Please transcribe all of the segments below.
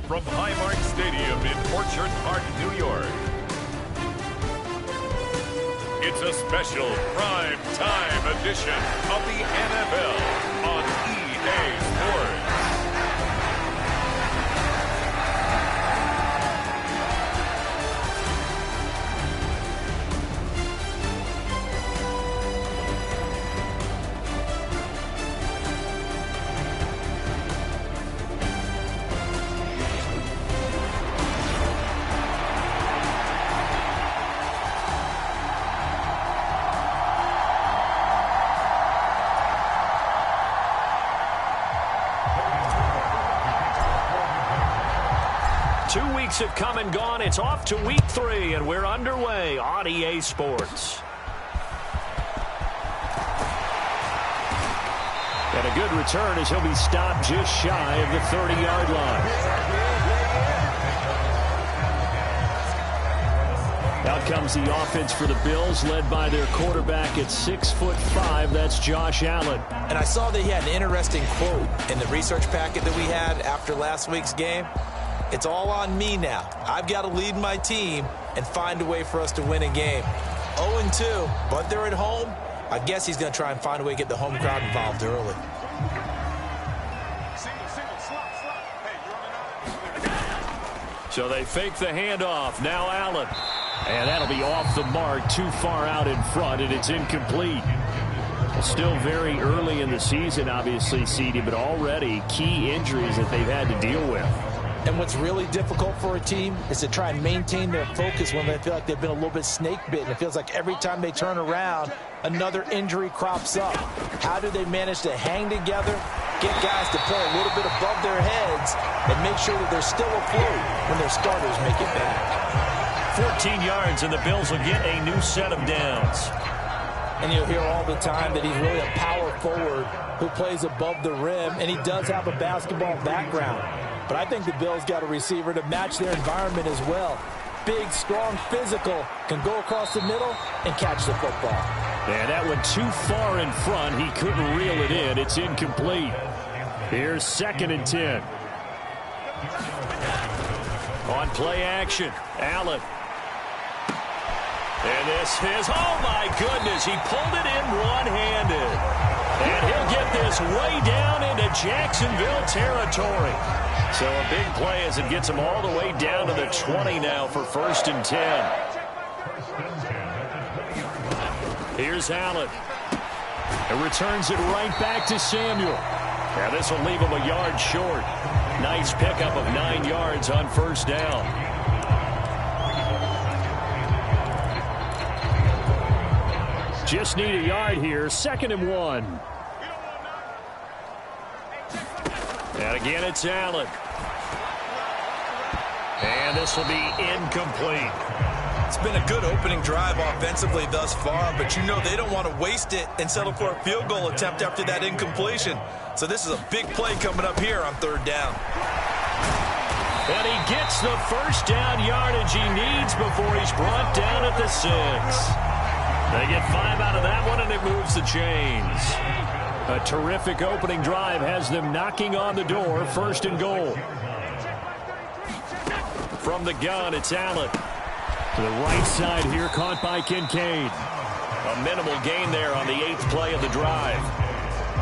from Highmark Stadium in Orchard Park, New York. It's a special prime time edition of the NFL on EA Sports. Have come and gone. It's off to week 3, and we're underway on EA Sports. And a good return as he'll be stopped just shy of the 30-yard line. Out comes the offense for the Bills, led by their quarterback at 6'5". That's Josh Allen. And I saw that he had an interesting quote in the research packet that we had after last week's game. It's all on me now. I've got to lead my team and find a way for us to win a game. 0-2, but they're at home. I guess he's going to try and find a way to get the home crowd involved early. So they fake the handoff. Now Allen. And that'll be off the mark, too far out in front, and it's incomplete. Still very early in the season, obviously, CD, but already key injuries that they've had to deal with. And what's really difficult for a team is to try and maintain their focus when they feel like they've been a little bit snake-bitten. It feels like every time they turn around, another injury crops up. How do they manage to hang together, get guys to play a little bit above their heads, and make sure that they're still afloat when their starters make it back? 14 yards, and the Bills will get a new set of downs. And you'll hear all the time that he's really a power forward who plays above the rim, and he does have a basketball background. But I think the Bills got a receiver to match their environment as well. Big, strong, physical, can go across the middle and catch the football. And that went too far in front. He couldn't reel it in. It's incomplete. Here's 2nd and 10. On play action, Allen. And this is, oh my goodness, he pulled it in one-handed. And he'll get this way down into Jacksonville territory. So a big play as it gets him all the way down to the 20 now for 1st and 10. Here's Allen. And returns it right back to Samuel. Now this will leave him a yard short. Nice pickup of 9 yards on 1st down. Just need a yard here. 2nd and 1. And again, it's Allen. And this will be incomplete. It's been a good opening drive offensively thus far, but you know they don't want to waste it and settle for a field goal attempt after that incompletion. So this is a big play coming up here on 3rd down. And he gets the 1st down yardage he needs before he's brought down at the 6. They get 5 out of that one, and it moves the chains. A terrific opening drive has them knocking on the door. 1st and goal. From the gun, it's Allen. To the right side here, caught by Kincaid. A minimal gain there on the 8th play of the drive.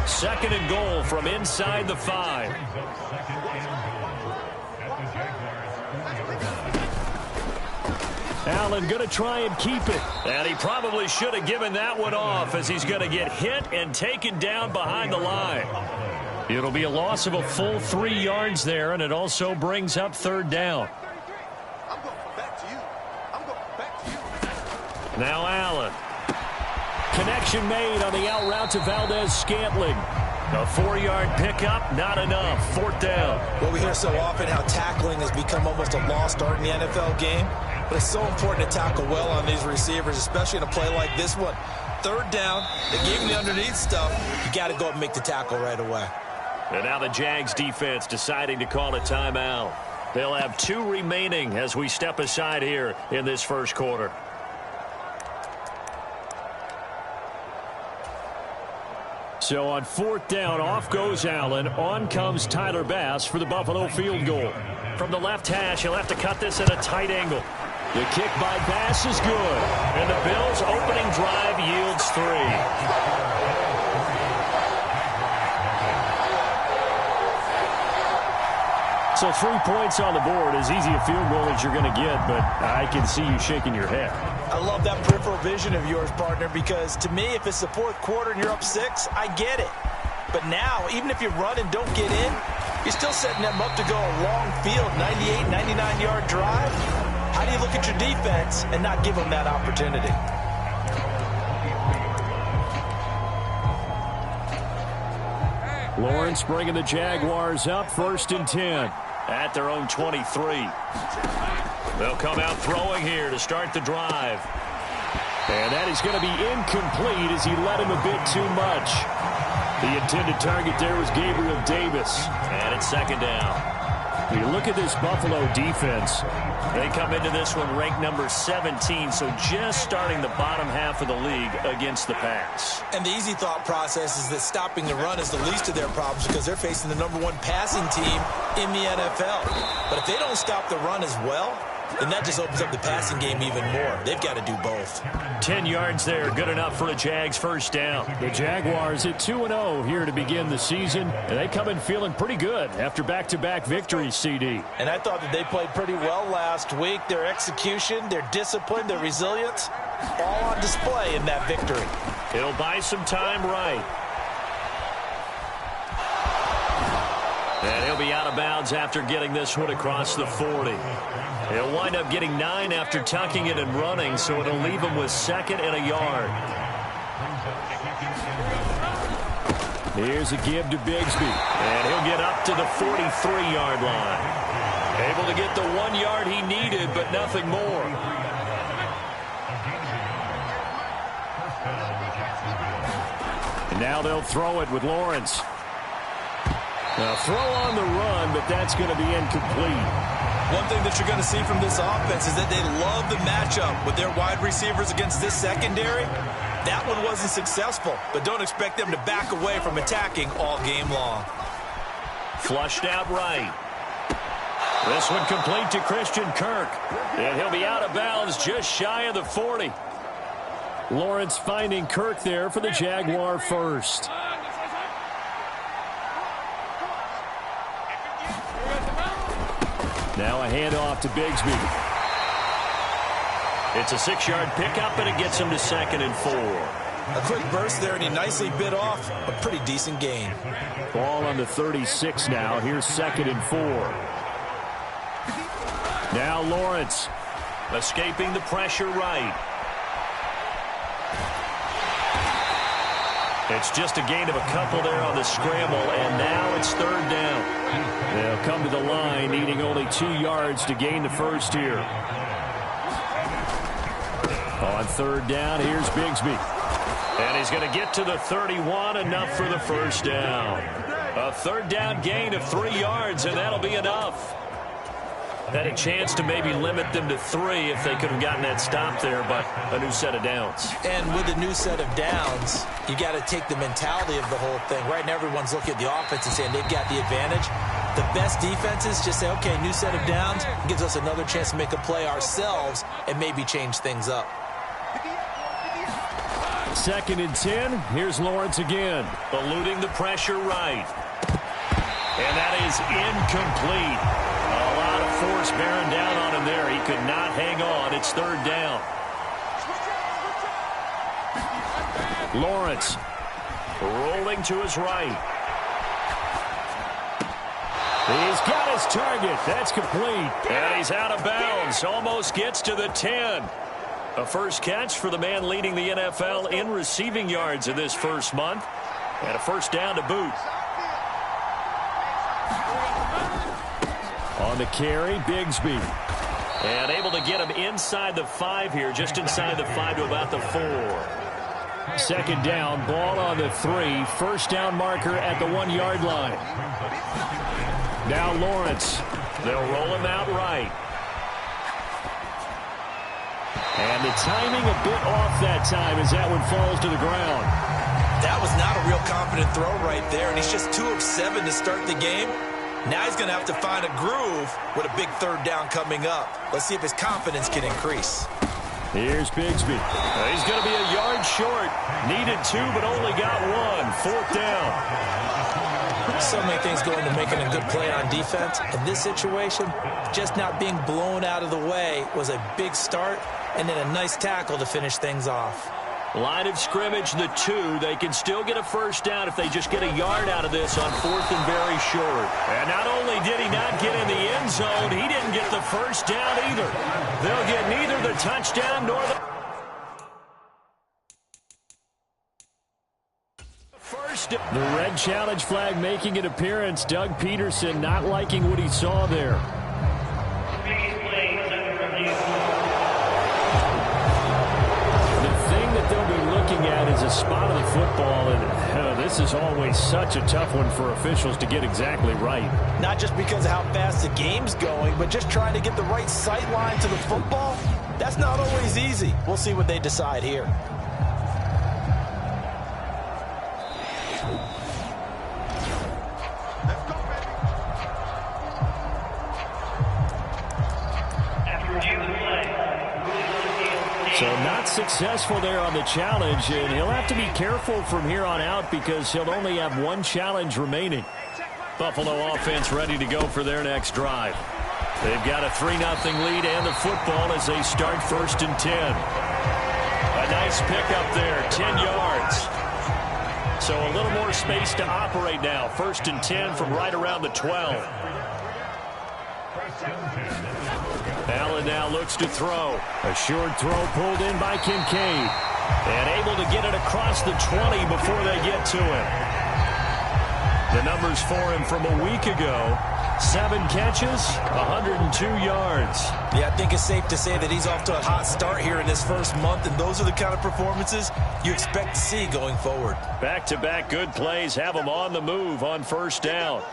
2nd and goal from inside the 5. Allen going to try and keep it. And he probably should have given that one off as he's going to get hit and taken down behind the line. It'll be a loss of a full 3 yards there, and it also brings up 3rd down. Now Allen. Connection made on the out route to Valdez-Scantling. A 4-yard pickup, not enough. 4th down. Well, we hear so often how tackling has become almost a lost art in the NFL game. But it's so important to tackle well on these receivers, especially in a play like this one. 3rd down, they gave him the underneath stuff. You got to go up and make the tackle right away. And now the Jags defense deciding to call a timeout. They'll have 2 remaining as we step aside here in this 1st quarter. So on 4th down, off goes Allen. On comes Tyler Bass for the Buffalo field goal. From the left hash, he'll have to cut this at a tight angle. The kick by Bass is good. And the Bills' opening drive yields 3. So 3 points on the board, as easy a field goal as you're going to get, but I can see you shaking your head. I love that peripheral vision of yours, partner, because to me, if it's the 4th quarter and you're up 6, I get it. But now, even if you run and don't get in, you're still setting them up to go a long field, 98, 99-yard drive. How do you look at your defense and not give them that opportunity? Lawrence bringing the Jaguars up, 1st and 10 at their own 23. They'll come out throwing here to start the drive. And that is going to be incomplete as he led him a bit too much. The intended target there was Gabriel Davis. And it's 2nd down. When you look at this Buffalo defense, they come into this one ranked number 17, so just starting the bottom half of the league against the pass. And the easy thought process is that stopping the run is the least of their problems because they're facing the number 1 passing team in the NFL. But if they don't stop the run as well, then that just opens up the passing game even more. They've got to do both. 10 yards there, good enough for a Jags 1st down. The Jaguars at 2-0 here to begin the season, and they come in feeling pretty good after back-to-back victories, CD. And I thought that they played pretty well last week. Their execution, their discipline, their resilience, all on display in that victory. It'll buy some time right. And he'll be out of bounds after getting this one across the 40. He'll wind up getting 9 after tucking it and running, so it'll leave him with 2nd and a yard. Here's a give to Bigsby, and he'll get up to the 43-yard line. Able to get the 1 yard he needed, but nothing more. And now they'll throw it with Lawrence. Now throw on the run, but that's going to be incomplete. One thing that you're going to see from this offense is that they love the matchup with their wide receivers against this secondary. That one wasn't successful, but don't expect them to back away from attacking all game long. Flushed out right. This one complete to Christian Kirk. And he'll be out of bounds just shy of the 40. Lawrence finding Kirk there for the Jaguar 1st. Now a handoff to Bigsby. It's a 6-yard pickup, and it gets him to 2nd and 4. A quick burst there, and he nicely bit off a pretty decent gain. Ball on the 36 now. Here's 2nd and 4. Now Lawrence escaping the pressure right. It's just a gain of a couple there on the scramble, and now it's 3rd down. They'll come to the line, needing only 2 yards to gain the 1st here. On 3rd down, here's Bigsby. And he's going to get to the 31, enough for the 1st down. A 3rd down gain of 3 yards, and that'll be enough. Had a chance to maybe limit them to 3 if they could have gotten that stop there, but a new set of downs. And with a new set of downs, you got to take the mentality of the whole thing. Right now, everyone's looking at the offense and saying they've got the advantage. The best defenses just say, okay, new set of downs, gives us another chance to make a play ourselves and maybe change things up. 2nd and 10. Here's Lawrence again. Eluding the pressure right. And that is incomplete. A lot of force bearing down on him there. He could not hang on. It's 3rd down. Lawrence rolling to his right. He's got his target. That's complete. And he's out of bounds. Almost gets to the 10. A first catch for the man leading the NFL in receiving yards in this first month. And a 1st down to boot. On the carry, Bigsby. And able to get him inside the 5 here, just inside the 5 to about the 4. 2nd down, ball on the 3. 1st down marker at the 1-yard line. Now Lawrence. They'll roll him out right. And the timing a bit off that time as that one falls to the ground. That was not a real confident throw right there, and he's just 2 of 7 to start the game. Now he's going to have to find a groove with a big third down coming up. Let's see if his confidence can increase. Here's Bigsby. He's going to be a yard short. Needed 2, but only got 1. 4th down. So many things go into making a good play on defense. In this situation, just not being blown out of the way was a big start, and then a nice tackle to finish things off. Line of scrimmage, the 2. They can still get a first down if they just get a yard out of this on 4th and very short. And not only did he not get in the end zone, he didn't get the first down either. They'll get neither the touchdown nor the first. The red challenge flag making an appearance. Doug Peterson not liking what he saw there. They'll be looking at is a spot of the football, and this is always such a tough one for officials to get exactly right. Not just because of how fast the game's going, but just trying to get the right sight line to the football. That's not always easy. We'll see what they decide here. So not successful there on the challenge, and he'll have to be careful from here on out because he'll only have 1 challenge remaining. Buffalo offense ready to go for their next drive. They've got a 3-0 lead and the football as they start 1st and 10. A nice pickup there, 10 yards. So a little more space to operate now. 1st and 10 from right around the 12. Allen now looks to throw. A short throw pulled in by Kincaid. And able to get it across the 20 before they get to him. The numbers for him from a week ago. 7 catches, 102 yards. Yeah, I think it's safe to say that he's off to a hot start here in his first month, and those are the kind of performances you expect to see going forward. Back-to-back good plays have him on the move on 1st down.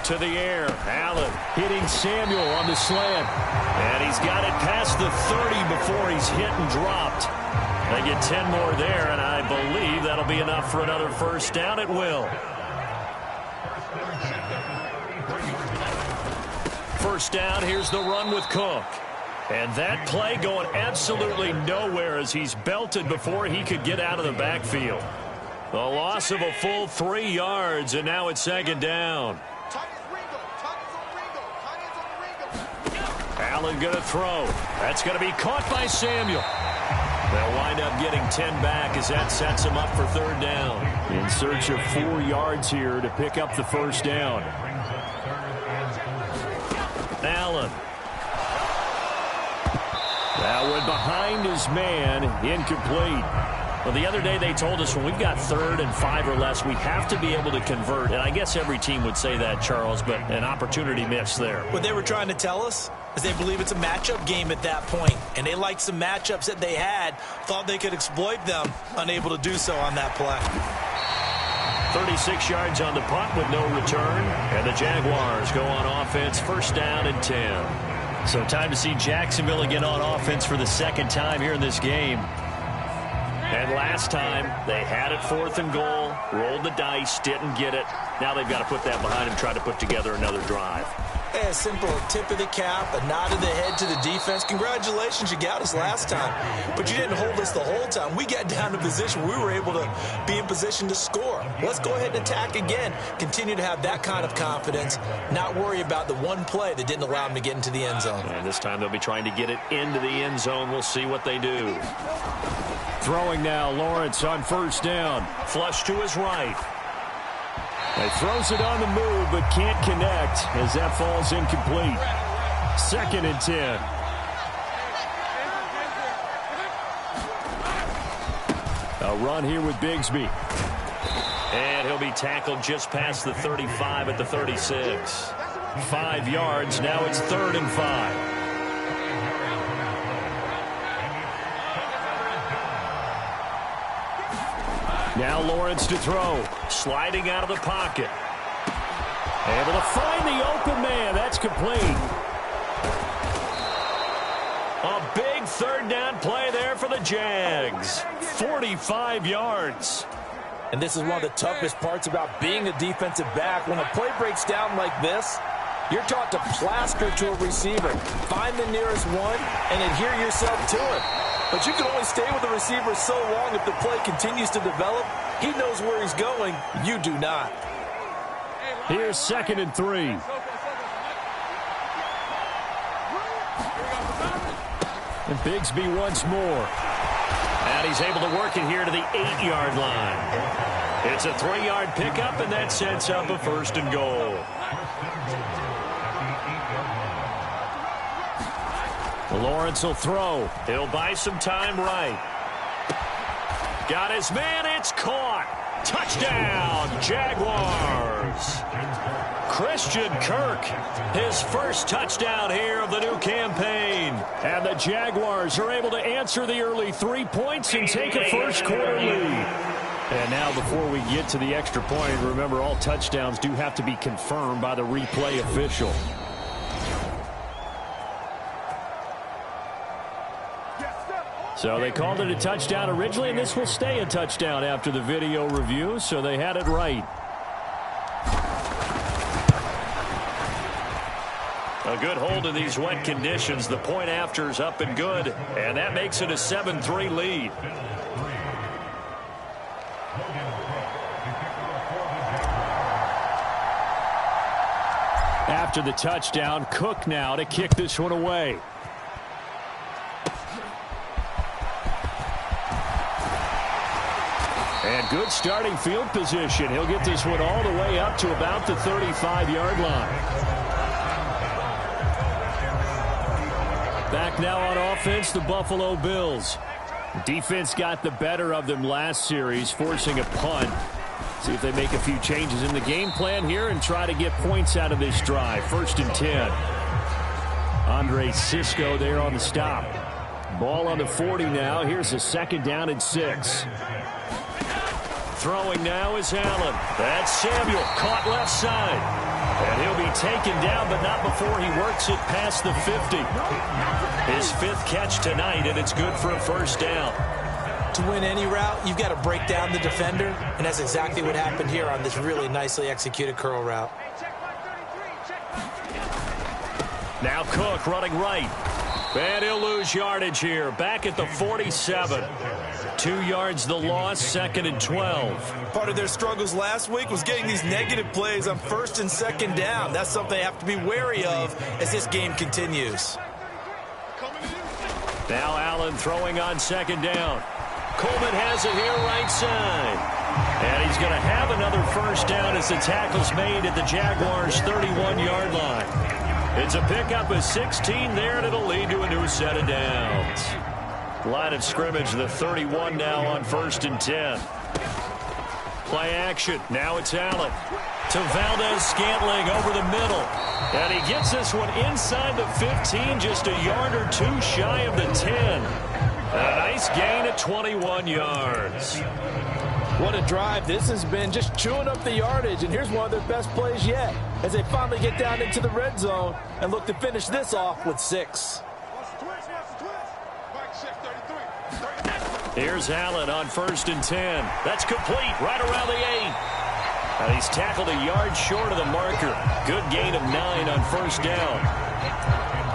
To the air, Allen hitting Samuel on the slant. And he's got it past the 30 before he's hit and dropped. They get 10 more there, and I believe that'll be enough for another first down. It will. First down, here's the run with Cook. And that play going absolutely nowhere as he's belted before he could get out of the backfield. The loss of a full 3 yards, and now it's 2nd down. Allen going to throw. That's going to be caught by Samuel. They'll wind up getting 10 back as that sets him up for 3rd down. In search of 4 yards here to pick up the first down. Allen. That one behind his man, incomplete. Well, the other day they told us when we've got 3rd and 5 or less, we have to be able to convert. And I guess every team would say that, Charles, but an opportunity missed there. What they were trying to tell us is they believe it's a matchup game at that point. And they liked some matchups that they had, thought they could exploit them, unable to do so on that play. 36 yards on the punt with no return. And the Jaguars go on offense, 1st down and 10. So time to see Jacksonville again on offense for the 2nd time here in this game. And last time, they had it 4th and goal, rolled the dice, didn't get it. Now they've got to put that behind them, try to put together another drive. Hey, a simple tip of the cap, a nod of the head to the defense. Congratulations, you got us last time. But you didn't hold us the whole time. We got down to position. We were able to be in position to score. Let's go ahead and attack again. Continue to have that kind of confidence, not worry about the one play that didn't allow them to get into the end zone. And this time they'll be trying to get it into the end zone. We'll see what they do. Throwing now, Lawrence on 1st down. Flush to his right. He throws it on the move, but can't connect as that falls incomplete. 2nd and 10. A run here with Bigsby. And he'll be tackled just past the 35 at the 36. 5 yards. Now it's 3rd and 5. Now Lawrence to throw. Sliding out of the pocket. Able to find the open man. That's complete. A big 3rd down play there for the Jags. 45 yards. And this is one of the toughest parts about being a defensive back. When a play breaks down like this, you're taught to plaster to a receiver. Find the nearest one and adhere yourself to it. But you can only stay with the receiver so long if the play continues to develop. He knows where he's going. You do not. Here's 2nd and 3. And Bigsby once more. And he's able to work it here to the 8-yard line. It's a 3-yard pickup, and that sets up a 1st and goal. Lawrence will throw. He'll buy some time right. Got his man. It's caught. Touchdown, Jaguars. Christian Kirk, his first touchdown here of the new campaign. And the Jaguars are able to answer the early 3 points and take a first-quarter lead. And now before we get to the extra point, remember all touchdowns do have to be confirmed by the replay official. So they called it a touchdown originally, and this will stay a touchdown after the video review, so they had it right. A good hold in these wet conditions. The point after is up and good, and that makes it a 7-3 lead. After the touchdown, Cook now to kick this one away. And good starting field position. He'll get this one all the way up to about the 35-yard line. Back now on offense, the Buffalo Bills. Defense got the better of them last series, forcing a punt. See if they make a few changes in the game plan here and try to get points out of this drive. 1st and 10. Andre Cisco there on the stop. Ball on the 40 now. Here's a 2nd down and 6. Throwing now is Allen. That's Samuel, caught left side. And he'll be taken down, but not before he works it past the 50. His 5th catch tonight, and it's good for a 1st down. To win any route, you've got to break down the defender, and that's exactly what happened here on this really nicely executed curl route. Now Cook running right. And he'll lose yardage here. Back at the 47. 2 yards the loss, 2nd and 12. Part of their struggles last week was getting these negative plays on 1st and 2nd down. That's something they have to be wary of as this game continues. Now Allen throwing on 2nd down. Coleman has it here right side. And he's going to have another 1st down as the tackle's made at the Jaguars' 31-yard line. It's a pickup of 16 there, and it'll lead to a new set of downs. Line of scrimmage, the 31 now on 1st and 10. Play action. Now it's Allen. To Valdez-Scantling over the middle. And he gets this one inside the 15, just a yard or 2 shy of the 10. A nice gain at 21 yards. What a drive this has been, just chewing up the yardage, and here's one of their best plays yet as they finally get down into the red zone and look to finish this off with 6. Here's Allen on 1st and 10. That's complete right around the 8. And he's tackled a yard short of the marker. Good gain of 9 on 1st down.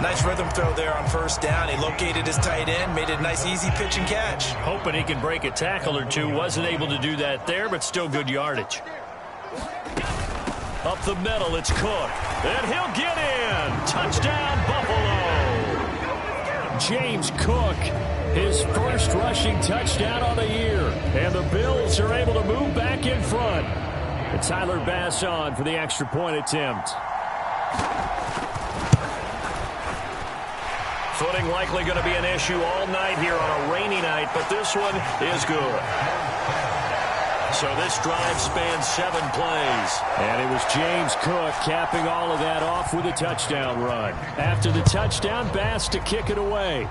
Nice rhythm throw there on 1st down. He located his tight end, made it a nice easy pitch and catch. Hoping he can break a tackle or two. Wasn't able to do that there, but still good yardage. Up the middle, it's Cook. And he'll get in. Touchdown, Buffalo. James Cook, his first rushing touchdown on the year. And the Bills are able to move back in front. And Tyler Bass on for the extra point attempt. Footing likely going to be an issue all night here on a rainy night, but this one is good. So this drive spans 7 plays. And it was James Cook capping all of that off with a touchdown run. After the touchdown, Bass to kick it away.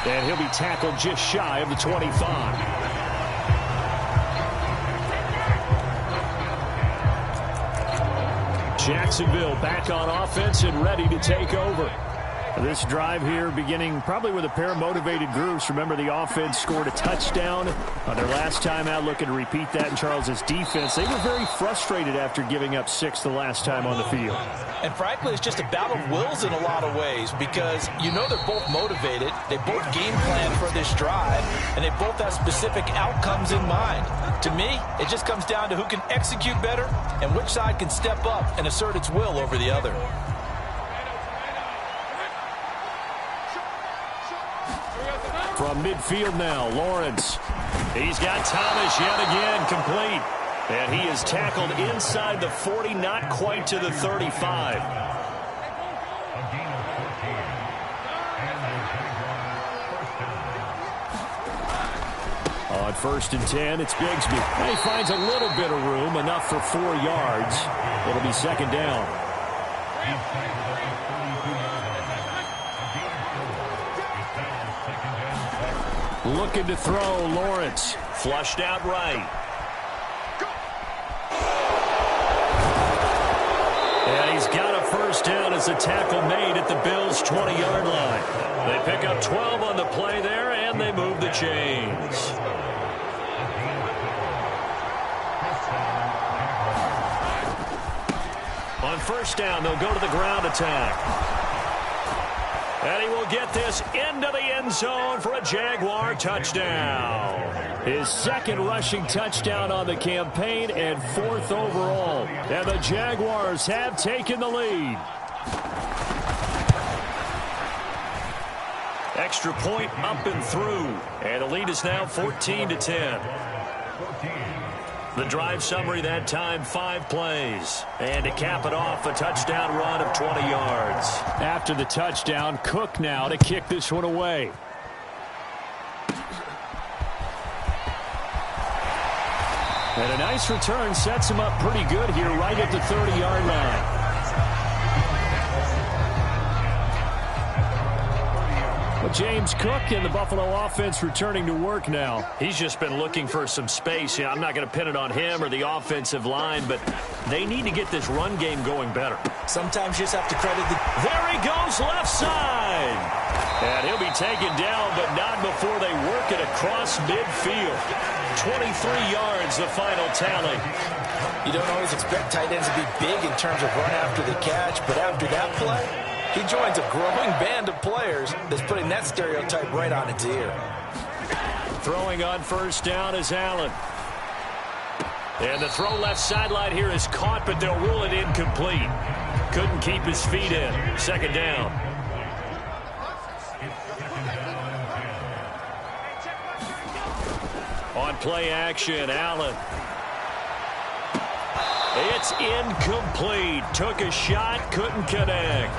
And he'll be tackled just shy of the 25. Jacksonville back on offense and ready to take over. This drive here beginning probably with a pair of motivated groups. Remember, the offense scored a touchdown on their last time out, looking to repeat that in Charles's defense. They were very frustrated after giving up 6 the last time on the field. And frankly, it's just a battle of wills in a lot of ways because you know they're both motivated. They both game plan for this drive, and they both have specific outcomes in mind. To me, it just comes down to who can execute better and which side can step up and assert its will over the other. From midfield now, Lawrence. He's got Thomas yet again complete. And he is tackled inside the 40, not quite to the 35. On 1st and 10, it's Bigsby. And he finds a little bit of room, enough for 4 yards. It'll be 2nd down. Looking to throw, Lawrence. Flushed out right. And he's got a 1st down as a tackle made at the Bills' 20-yard line. They pick up 12 on the play there, and they move the chains. On 1st down, they'll go to the ground attack. And he will get this into the end zone for a Jaguar touchdown. His 2nd rushing touchdown on the campaign and 4th overall. And the Jaguars have taken the lead. Extra point up and through. And the lead is now 14-10. The drive summary that time, 5 plays. And to cap it off, a touchdown run of 20 yards. After the touchdown, Cook now to kick this one away. And a nice return sets him up pretty good here right at the 30-yard line. James Cook and the Buffalo offense returning to work now. He's just been looking for some space. I'm not going to pin it on him or the offensive line, but they need to get this run game going better. Sometimes you just have to credit the... There he goes, left side. And he'll be taken down, but not before they work it across midfield. 23 yards, the final tally. You don't always expect tight ends to be big in terms of run after the catch, but after that play, he joins a growing band of players that's putting that stereotype right on its ear. Throwing on 1st down is Allen. And the throw left sideline here is caught, but they'll rule it incomplete. Couldn't keep his feet in. 2nd down. On play action, Allen. It's incomplete. Took a shot, couldn't connect.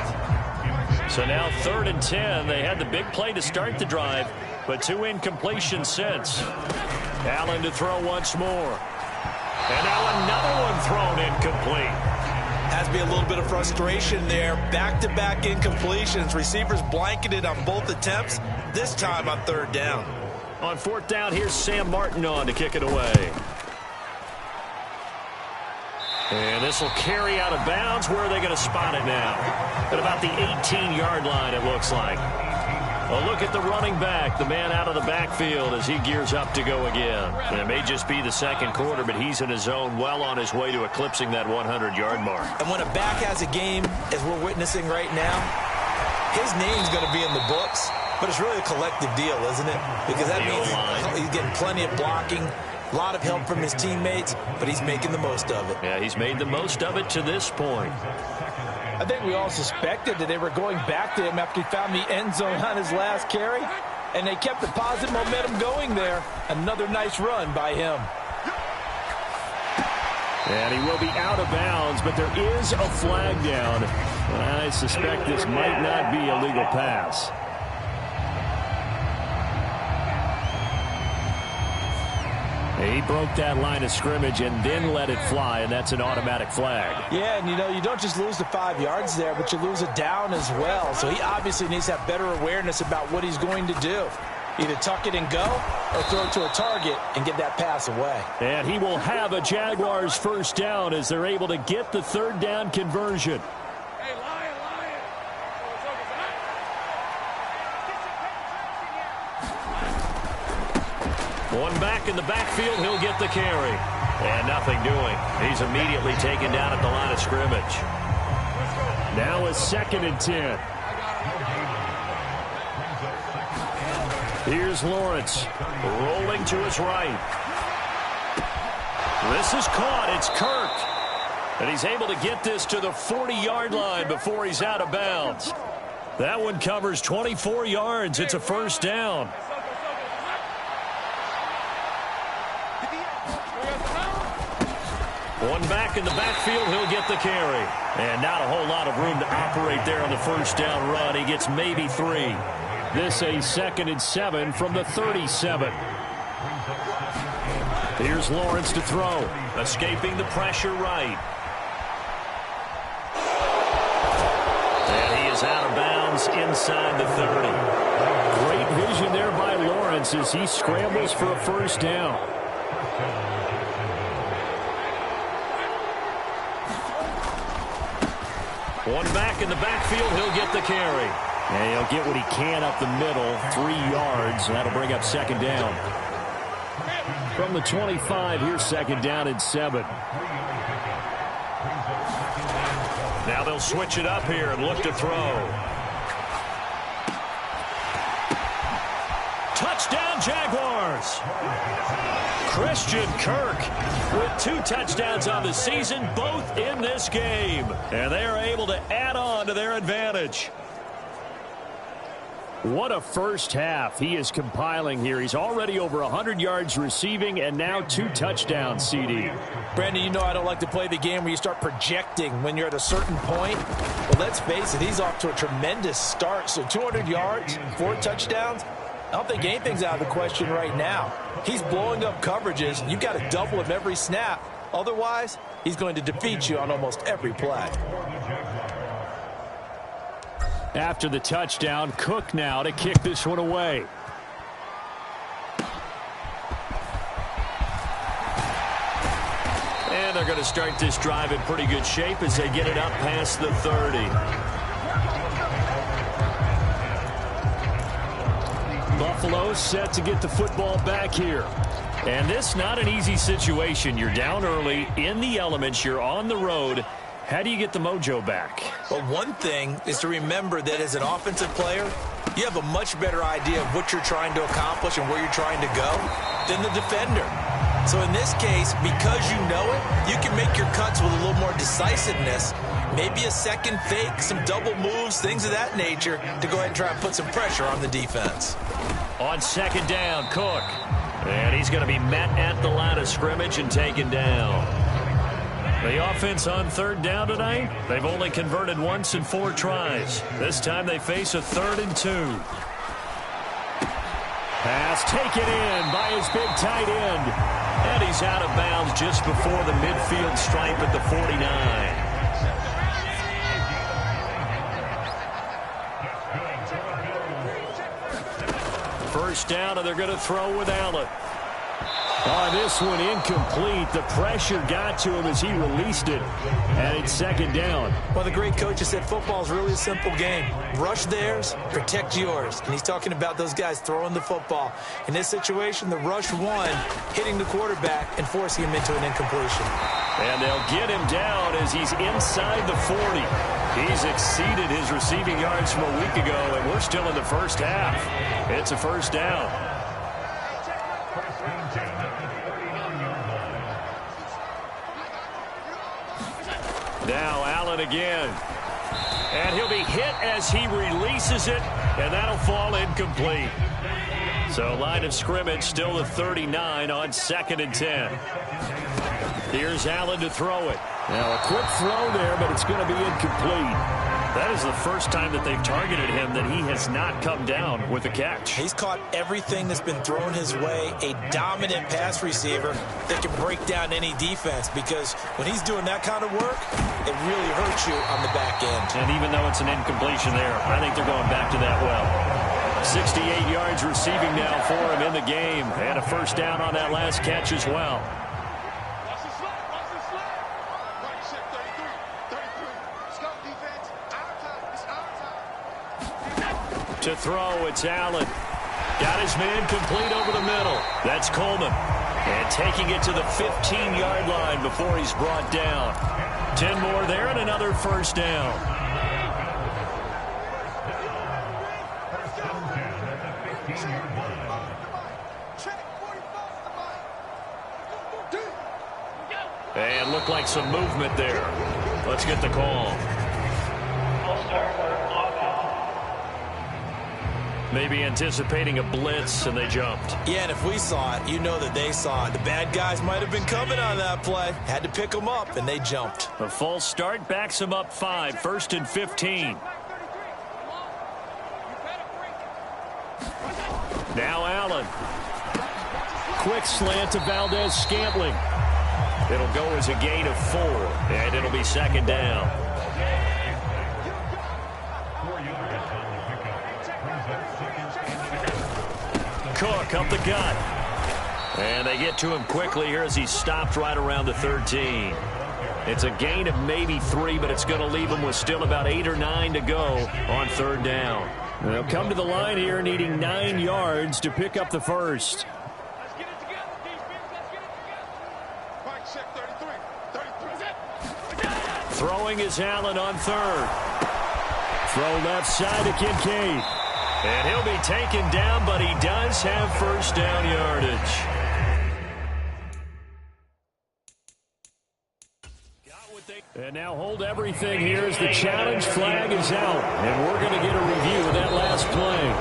So now 3rd and 10. They had the big play to start the drive, but 2 incompletions since. Allen to throw once more. And now another one thrown incomplete. Has to be a little bit of frustration there. Back-to-back incompletions. Receivers blanketed on both attempts, this time on 3rd down. On 4th down, here's Sam Martin on to kick it away. And this will carry out of bounds. Where are they going to spot it now? At about the 18-yard line, it looks like. A look at the running back, the man out of the backfield as he gears up to go again. And it may just be the 2nd quarter, but he's in his zone, well on his way to eclipsing that 100-yard mark. And when a back has a game, as we're witnessing right now, his name's going to be in the books, but it's really a collective deal, isn't it? Because that means he's getting plenty of blocking, a lot of help from his teammates, but he's making the most of it. Yeah, he's made the most of it to this point. I think we all suspected that they were going back to him after he found the end zone on his last carry, and they kept the positive momentum going there. Another nice run by him. And he will be out of bounds, but there is a flag down. I suspect this might not be a legal pass. He broke that line of scrimmage and then let it fly, and that's an automatic flag. Yeah, and you don't just lose the 5 yards there, but you lose it down as well. So he obviously needs to have better awareness about what he's going to do. Either tuck it and go or throw it to a target and get that pass away. And he will have a Jaguars 1st down as they're able to get the 3rd down conversion. One back in the backfield, he'll get the carry. And nothing doing. He's immediately taken down at the line of scrimmage. Now a 2nd and 10. Here's Lawrence, rolling to his right. This is caught. It's Kirk. And he's able to get this to the 40-yard line before he's out of bounds. That one covers 24 yards. It's a first down. One back in the backfield, he'll get the carry. And not a whole lot of room to operate there on the first down run. He gets maybe 3. This a 2nd and 7 from the 37. Here's Lawrence to throw. Escaping the pressure right. And he is out of bounds inside the 30. Great vision there by Lawrence as he scrambles for a first down. One back in the backfield, he'll get the carry. And he'll get what he can up the middle, 3 yards. That'll bring up 2nd down. From the 25, here's 2nd down and 7. Now they'll switch it up here and look to throw. Touchdown, Jaguars! Christian Kirk with 2 touchdowns on the season, both in this game. And they are able to add on to their advantage. What a first half he is compiling here. He's already over 100 yards receiving and now 2 touchdowns, CD. Brandon, you know I don't like to play the game where you start projecting when you're at a certain point. Well, let's face it, he's off to a tremendous start. So 200 yards, 4 touchdowns. I don't think anything's out of the question right now. He's blowing up coverages. You've got to double him every snap. Otherwise, he's going to defeat you on almost every play. After the touchdown, Cook now to kick this one away. And they're going to start this drive in pretty good shape as they get it up past the 30. Buffalo set to get the football back here. And this not an easy situation. You're down early, in the elements, you're on the road. How do you get the mojo back? Well, one thing is to remember that as an offensive player, you have a much better idea of what you're trying to accomplish and where you're trying to go than the defender. So in this case, because you know it, you can make your cuts with a little more decisiveness. Maybe a second fake, some double moves, things of that nature to go ahead and try and put some pressure on the defense. On 2nd down, Cook. And he's going to be met at the line of scrimmage and taken down. The offense on 3rd down tonight, they've only converted once in 4 tries. This time they face a 3rd and 2. Pass taken in by his big tight end. And he's out of bounds just before the midfield stripe at the 49. First down, and they're going to throw with Allen. Oh, this one incomplete. The pressure got to him as he released it. And it's 2nd down. Well, the great coach has said football is really a simple game. Rush theirs, protect yours. And he's talking about those guys throwing the football. In this situation, the rush one, hitting the quarterback and forcing him into an incompletion. And they'll get him down as he's inside the 40. He's exceeded his receiving yards from a week ago, and we're still in the first half. It's a first down. Now Allen again. And he'll be hit as he releases it, and that'll fall incomplete. So line of scrimmage still the 39 on 2nd and 10. Here's Allen to throw it. Now a quick throw there, but it's going to be incomplete. That is the first time that they've targeted him that he has not come down with a catch. He's caught everything that's been thrown his way. A dominant pass receiver that can break down any defense, because when he's doing that kind of work, it really hurts you on the back end. And even though it's an incompletion there, I think they're going back to that well. 68 yards receiving now for him in the game, and a first down on that last catch as well. To throw, it's Allen. Got his man complete over the middle. That's Coleman. And taking it to the 15-yard line before he's brought down. 10 more there and another first down. And looked like some movement there. Let's get the call. Maybe anticipating a blitz, and they jumped. Yeah, and if we saw it, you know that they saw it. The bad guys might have been coming on that play. Had to pick them up, and they jumped. A false start backs them up 5, 1st and 15. Now Allen. Quick slant to Valdez-Scantling. It'll go as a gain of 4, and it'll be second down. Cook up the gut. And they get to him quickly here as he stopped right around the 13. It's a gain of maybe 3, but it's going to leave him with still about 8 or 9 to go on third down. They'll come to the line here needing 9 yards to pick up the first. Throwing is Allen on third. Throw left side to Kincaid. And he'll be taken down, but he does have first down yardage. And now hold everything here as the challenge flag is out. And we're going to get a review of that last play.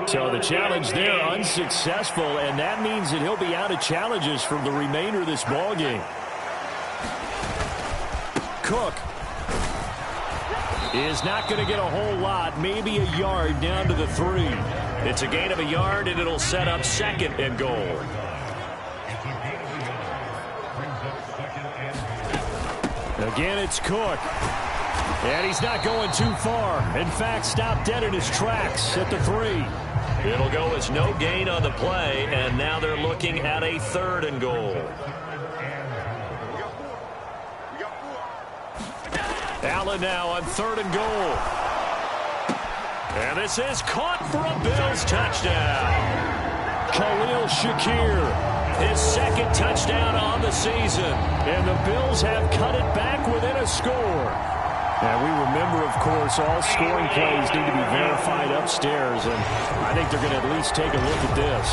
So the challenge there unsuccessful, and that means that he'll be out of challenges for the remainder of this ballgame. Cook is not going to get a whole lot, maybe a yard down to the 3. It's a gain of a yard, and it'll set up 2nd and goal. Again, it's Cook. And he's not going too far. In fact, stopped dead in his tracks at the 3. It'll go as no gain on the play, and now they're looking at a 3rd and goal. Allen now on 3rd and goal. And this is caught for a Bills touchdown. Khalil Shakir, his 2nd touchdown on the season. And the Bills have cut it back within a score. And we remember, of course, all scoring plays need to be verified upstairs, and I think they're going to at least take a look at this.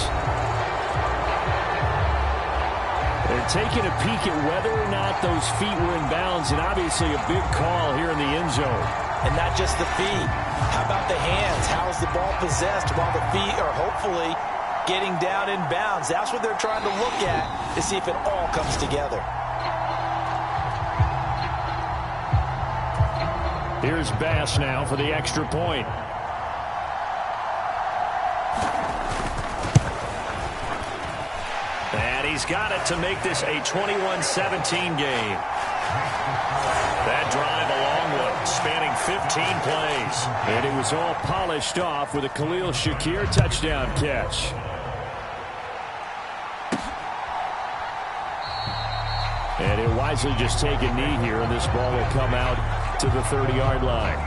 They're taking a peek at whether or not those feet were in bounds, and obviously a big call here in the end zone. And not just the feet. How about the hands? How's the ball possessed while the feet are hopefully getting down in bounds? That's what they're trying to look at to see if it all comes together. Here's Bass now for the extra point. And he's got it to make this a 21-17 game. That drive a long one, spanning 15 plays. And it was all polished off with a Khalil Shakir touchdown catch. And he'll wisely just take a knee here, and this ball will come out to the 30-yard line.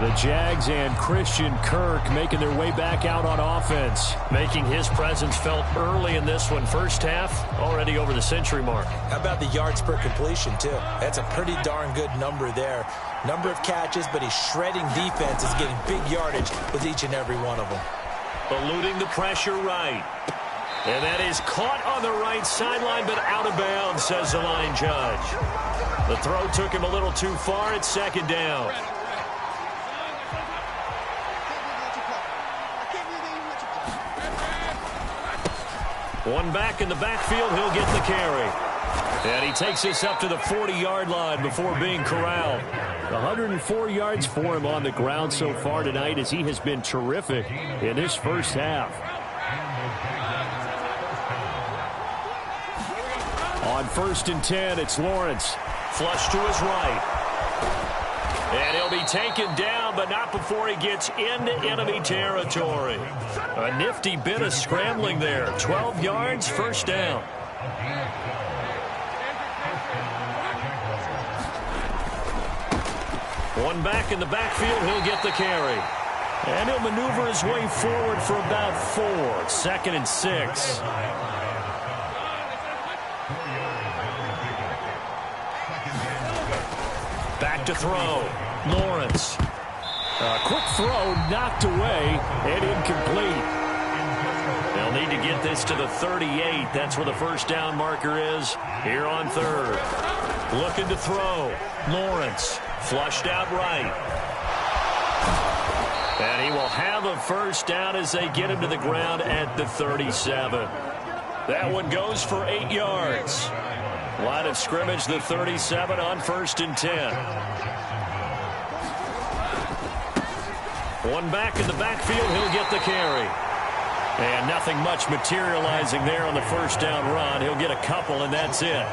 The Jags and Christian Kirk making their way back out on offense, making his presence felt early in this one. First half, already over the century mark. How about the yards per completion, too? That's a pretty darn good number there. Number of catches, but he's shredding defense, is getting big yardage with each and every one of them. Eluding the pressure right. And that is caught on the right sideline, but out of bounds, says the line judge. The throw took him a little too far. It's second down. One back in the backfield. He'll get the carry. And he takes this up to the 40-yard line before being corralled. 104 yards for him on the ground so far tonight, as he has been terrific in this first half. On 1st and 10, it's Lawrence. Flush to his right. And he'll be taken down, but not before he gets into enemy territory. A nifty bit of scrambling there. 12 yards, first down. One back in the backfield, he'll get the carry. And he'll maneuver his way forward for about 4. 2nd and 6. Back to throw. Lawrence. A quick throw knocked away and incomplete. They'll need to get this to the 38. That's where the first down marker is here on 3rd. Looking to throw. Lawrence. Flushed out right. And he will have a first down as they get him to the ground at the 37. That one goes for 8 yards. Line of scrimmage, the 37 on 1st and 10. One back in the backfield, he'll get the carry. And nothing much materializing there on the first down run. He'll get a couple, and that's it.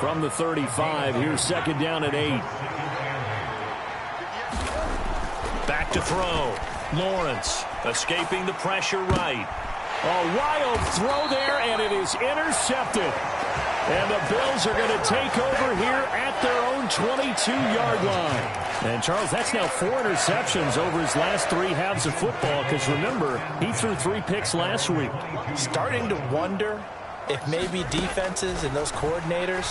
From the 35, here's 2nd down and 8. Back to throw. Lawrence escaping the pressure right. A wild throw there, and it is intercepted. And the Bills are going to take over here at their own 22-yard line. And, Charles, that's now 4 interceptions over his last 3 halves of football, because, remember, he threw 3 picks last week. Starting to wonder if maybe defenses and those coordinators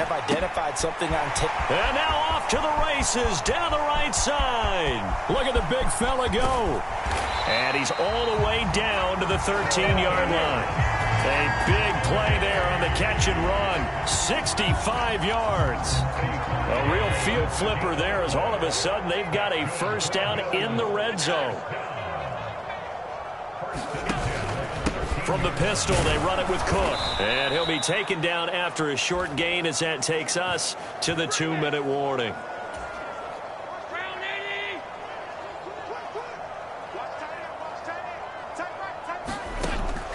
have identified something on tape. And now off to the races down the right side. Look at the big fella go. And he's all the way down to the 13-yard line. A big play there on the catch and run. 65 yards. A real field flipper there as all of a sudden they've got a first down in the red zone. From the pistol, they run it with Cook. And he'll be taken down after a short gain as that takes us to the 2-minute warning.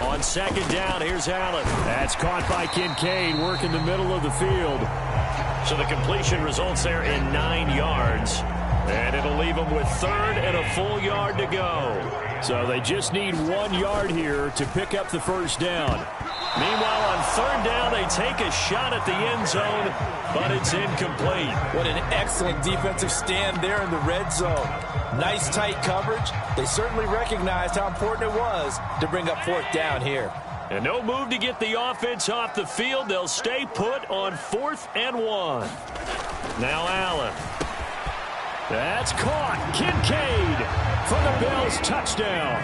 On 2nd down, here's Allen. That's caught by Kincaid, working the middle of the field. So the completion results there in 9 yards. And it'll leave them with 3rd and a full yard to go. So they just need 1 yard here to pick up the first down. Meanwhile, on 3rd down, they take a shot at the end zone, but it's incomplete. What an excellent defensive stand there in the red zone. Nice tight coverage. They certainly recognized how important it was to bring up 4th down here. And no move to get the offense off the field. They'll stay put on 4th and 1. Now Allen. That's caught. Kincaid for the Bills touchdown.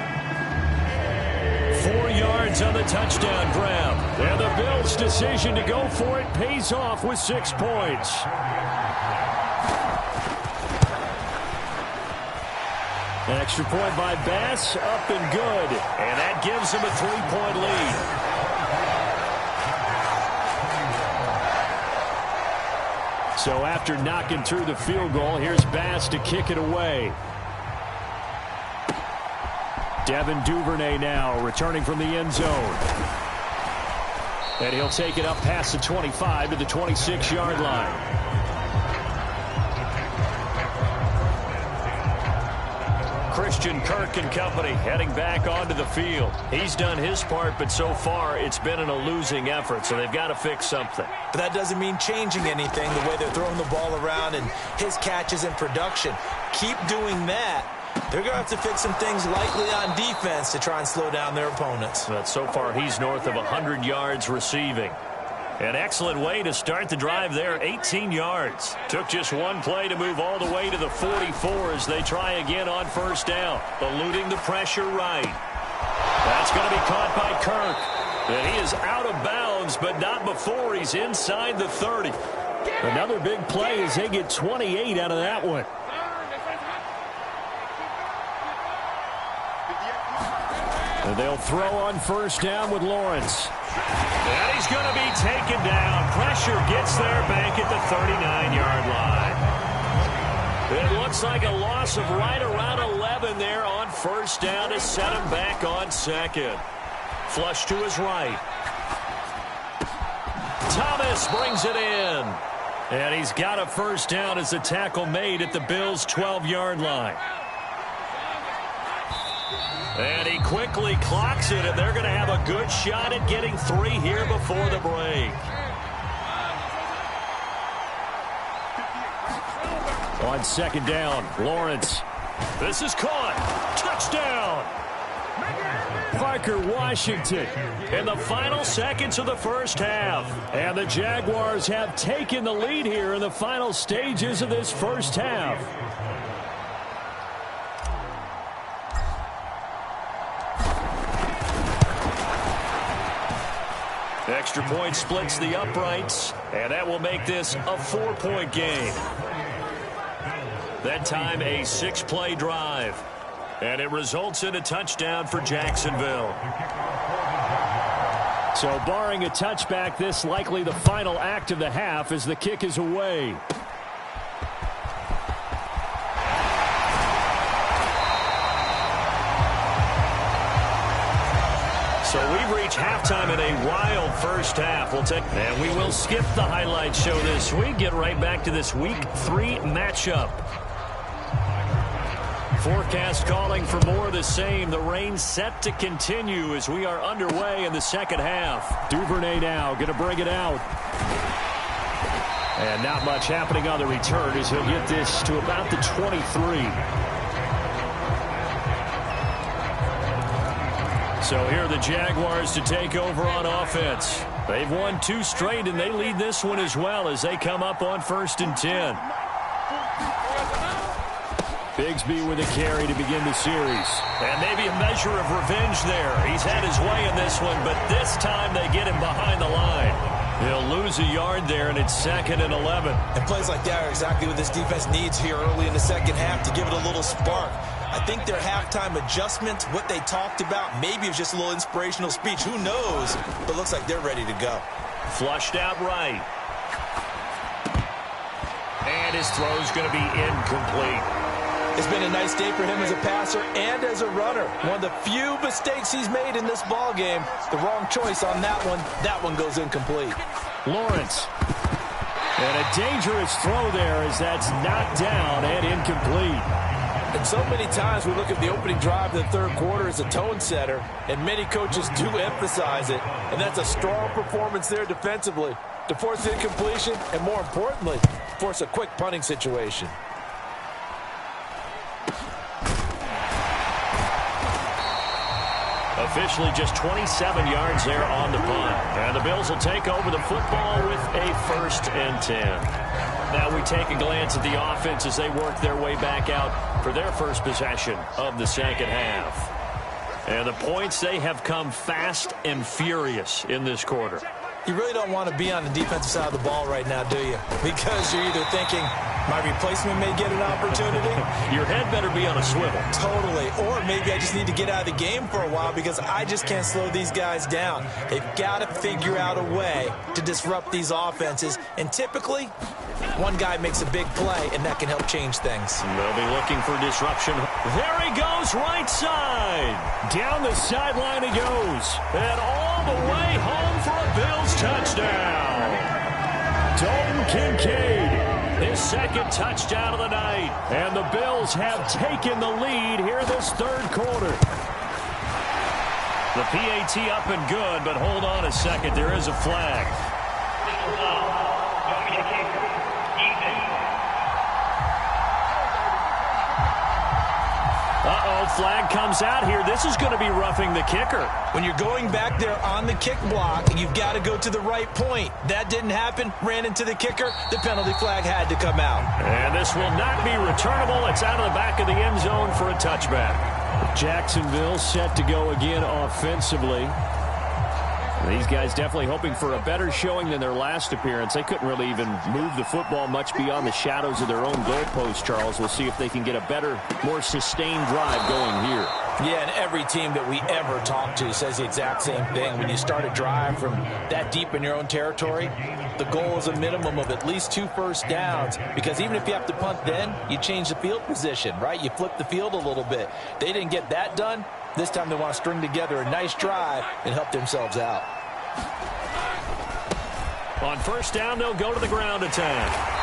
4 yards on the touchdown grab. And the Bills' decision to go for it pays off with 6 points. An extra point by Bass, up and good. And that gives them a 3-point lead. So after knocking through the field goal, here's Bass to kick it away. Devin Duvernay now returning from the end zone. And he'll take it up past the 25 to the 26-yard line. Christian Kirk and company heading back onto the field. He's done his part, but so far it's been in a losing effort, so they've got to fix something. But that doesn't mean changing anything, the way they're throwing the ball around and his catches and production. Keep doing that. They're going to have to fix some things likely on defense to try and slow down their opponents. But so far he's north of 100 yards receiving. An excellent way to start the drive there, 18 yards. Took just 1 play to move all the way to the 44 as they try again on 1st down. Eluding the pressure right. That's going to be caught by Kirk. And he is out of bounds, but not before he's inside the 30. Another big play as they get 28 out of that one. And they'll throw on 1st down with Lawrence. And he's going to be taken down. Pressure gets there back at the 39-yard line. It looks like a loss of right around 11 there on 1st down to set him back on 2nd. Flush to his right. Thomas brings it in. And he's got a 1st down as the tackle made at the Bills' 12-yard line. And he quickly clocks it, and they're going to have a good shot at getting 3 here before the break. On second down, Lawrence. This is caught. Touchdown. Parker Washington in the final seconds of the first half. And the Jaguars have taken the lead here in the final stages of this first half. Extra point splits the uprights, and that will make this a 4-point game. That time a 6-play drive, and it results in a touchdown for Jacksonville. So barring a touchback, this likely the final act of the half as the kick is away. So we've reached halftime in a wild first half. And we will skip the highlight show this week. Get right back to this Week 3 matchup. Forecast calling for more of the same. The rain set to continue as we are underway in the second half. Duvernay now going to bring it out. And not much happening on the return as he'll get this to about the 23. So here are the Jaguars to take over on offense. They've won 2 straight, and they lead this one as well as they come up on 1st and 10. Bigsby with a carry to begin the series. And maybe a measure of revenge there. He's had his way in this one, but this time they get him behind the line. He'll lose a yard there, and it's 2nd and 11. And plays like that are exactly what this defense needs here early in the second half to give it a little spark. I think their halftime adjustments, what they talked about, maybe it was just a little inspirational speech. Who knows? But looks like they're ready to go. Flushed out right. And his throw's going to be incomplete. It's been a nice day for him as a passer and as a runner. One of the few mistakes he's made in this ball game. The wrong choice on that one. That one goes incomplete. Lawrence. And a dangerous throw there as that's knocked down and incomplete. And so many times we look at the opening drive of the third quarter as a tone setter, and many coaches do emphasize it. And that's a strong performance there defensively to force the incompletion and, more importantly, force a quick punting situation. Officially just 27 yards there on the punt. And the Bills will take over the football with a 1st and 10. Now we take a glance at the offense as they work their way back out for their first possession of the second half. And the points, they have come fast and furious in this quarter. You really don't want to be on the defensive side of the ball right now, do you? Because you're either thinking, my replacement may get an opportunity. Your head better be on a swivel. Totally. Or maybe I just need to get out of the game for a while because I just can't slow these guys down. They've got to figure out a way to disrupt these offenses. And typically, one guy makes a big play, and that can help change things. They'll be looking for disruption. There he goes, right side. Down the sideline he goes. And all the way home for a Bills touchdown. Dalton Kincaid. His 2nd touchdown of the night. And the Bills have taken the lead here this third quarter. The PAT up and good, but hold on a second. There is a flag. Uh-oh, flag comes out here. This is going to be roughing the kicker. When you're going back there on the kick block, you've got to go to the right point. That didn't happen. Ran into the kicker. The penalty flag had to come out. And this will not be returnable. It's out of the back of the end zone for a touchback. Jacksonville set to go again offensively. These guys definitely hoping for a better showing than their last appearance. They couldn't really even move the football much beyond the shadows of their own goalpost, Charles. We'll see if they can get a better, more sustained drive going here. Yeah, and every team that we ever talk to says the exact same thing. When you start a drive from that deep in your own territory, the goal is a minimum of at least 2 first downs, because even if you have to punt then, you change the field position, right? You flip the field a little bit. They didn't get that done. This time they want to string together a nice drive and help themselves out. On first down, they'll go to the ground attack.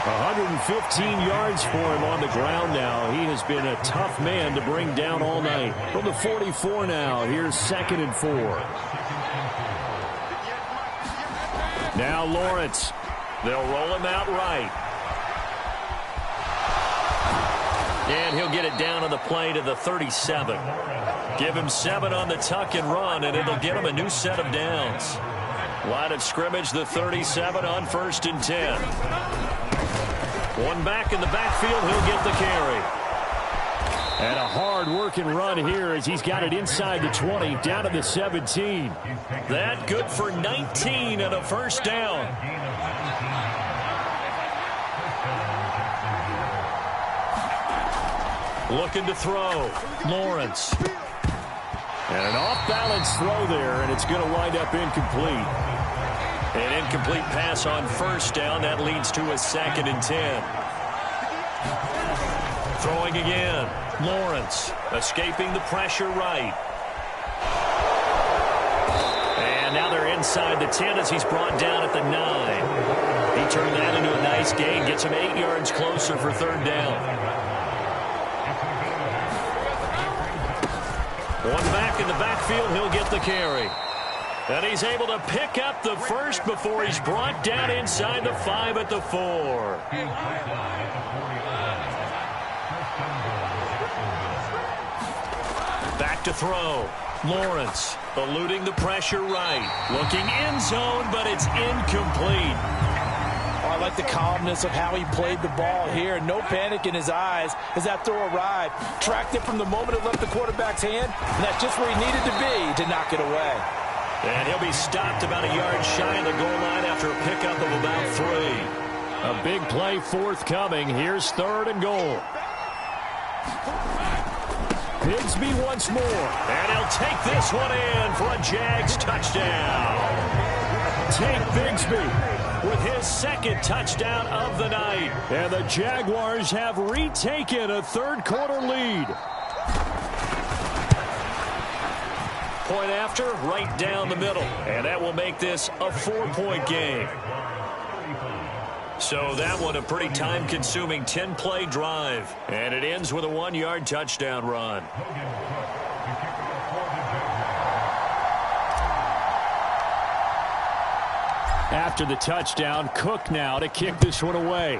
115 yards for him on the ground now. He has been a tough man to bring down all night. From the 44 now, here's 2nd and 4. Now Lawrence. They'll roll him out right. And he'll get it down on the play to the 37. Give him 7 on the tuck and run, and it'll get him a new set of downs. Line of scrimmage, the 37 on 1st and 10. One back in the backfield, he'll get the carry. And a hard-working run here as he's got it inside the 20, down to the 17. That good for 19 and a first down. Looking to throw. Lawrence. And an off-balance throw there, and it's going to wind up incomplete. An incomplete pass on first down. That leads to a 2nd and 10. Throwing again. Lawrence escaping the pressure right. And now they're inside the 10 as he's brought down at the 9. He turned that into a nice gain. Gets him 8 yards closer for 3rd down. One back in the backfield, he'll get the carry. And he's able to pick up the first before he's brought down inside the 5 at the 4. Back to throw. Lawrence eluding the pressure right. Looking end zone, but it's incomplete. I like the calmness of how he played the ball here. No panic in his eyes as that throw arrived. Tracked it from the moment it left the quarterback's hand, and that's just where he needed to be to knock it away. And he'll be stopped about a yard shy of the goal line after a pickup of about 3. A big play forthcoming. Here's 3rd and goal. Bigsby once more. And he'll take this one in for a Jags touchdown. Take Bigsby with his 2nd touchdown of the night. And the Jaguars have retaken a 3rd quarter lead. Point after, right down the middle. And that will make this a 4-point game. So that one a pretty time-consuming 10-play drive. And it ends with a 1-yard touchdown run. After the touchdown, Cook now to kick this one away.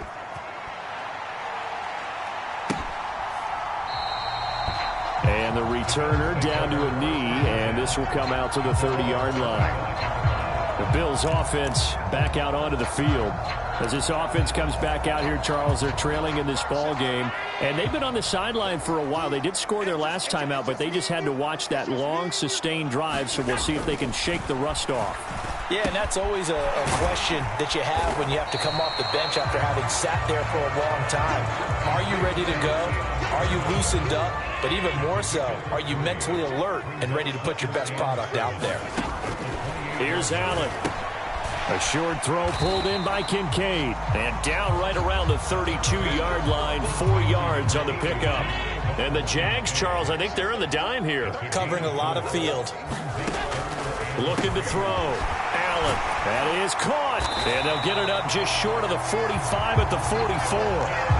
And the returner down to a knee, and this will come out to the 30-yard line. The Bills offense back out onto the field. As this offense comes back out here, Charles, they're trailing in this ball game, and they've been on the sideline for a while. They did score their last time out, but they just had to watch that long, sustained drive, so we'll see if they can shake the rust off. Yeah, and that's always a question that you have when you have to come off the bench after having sat there for a long time. Are you ready to go? Are you loosened up? But even more so, are you mentally alert and ready to put your best product out there? Here's Allen. A short throw pulled in by Kincaid. And down right around the 32-yard line, 4 yards on the pickup. And the Jags, Charles, I think they're in the dime here. Covering a lot of field. Looking to throw. Allen. That is caught. And they'll get it up just short of the 45 at the 44.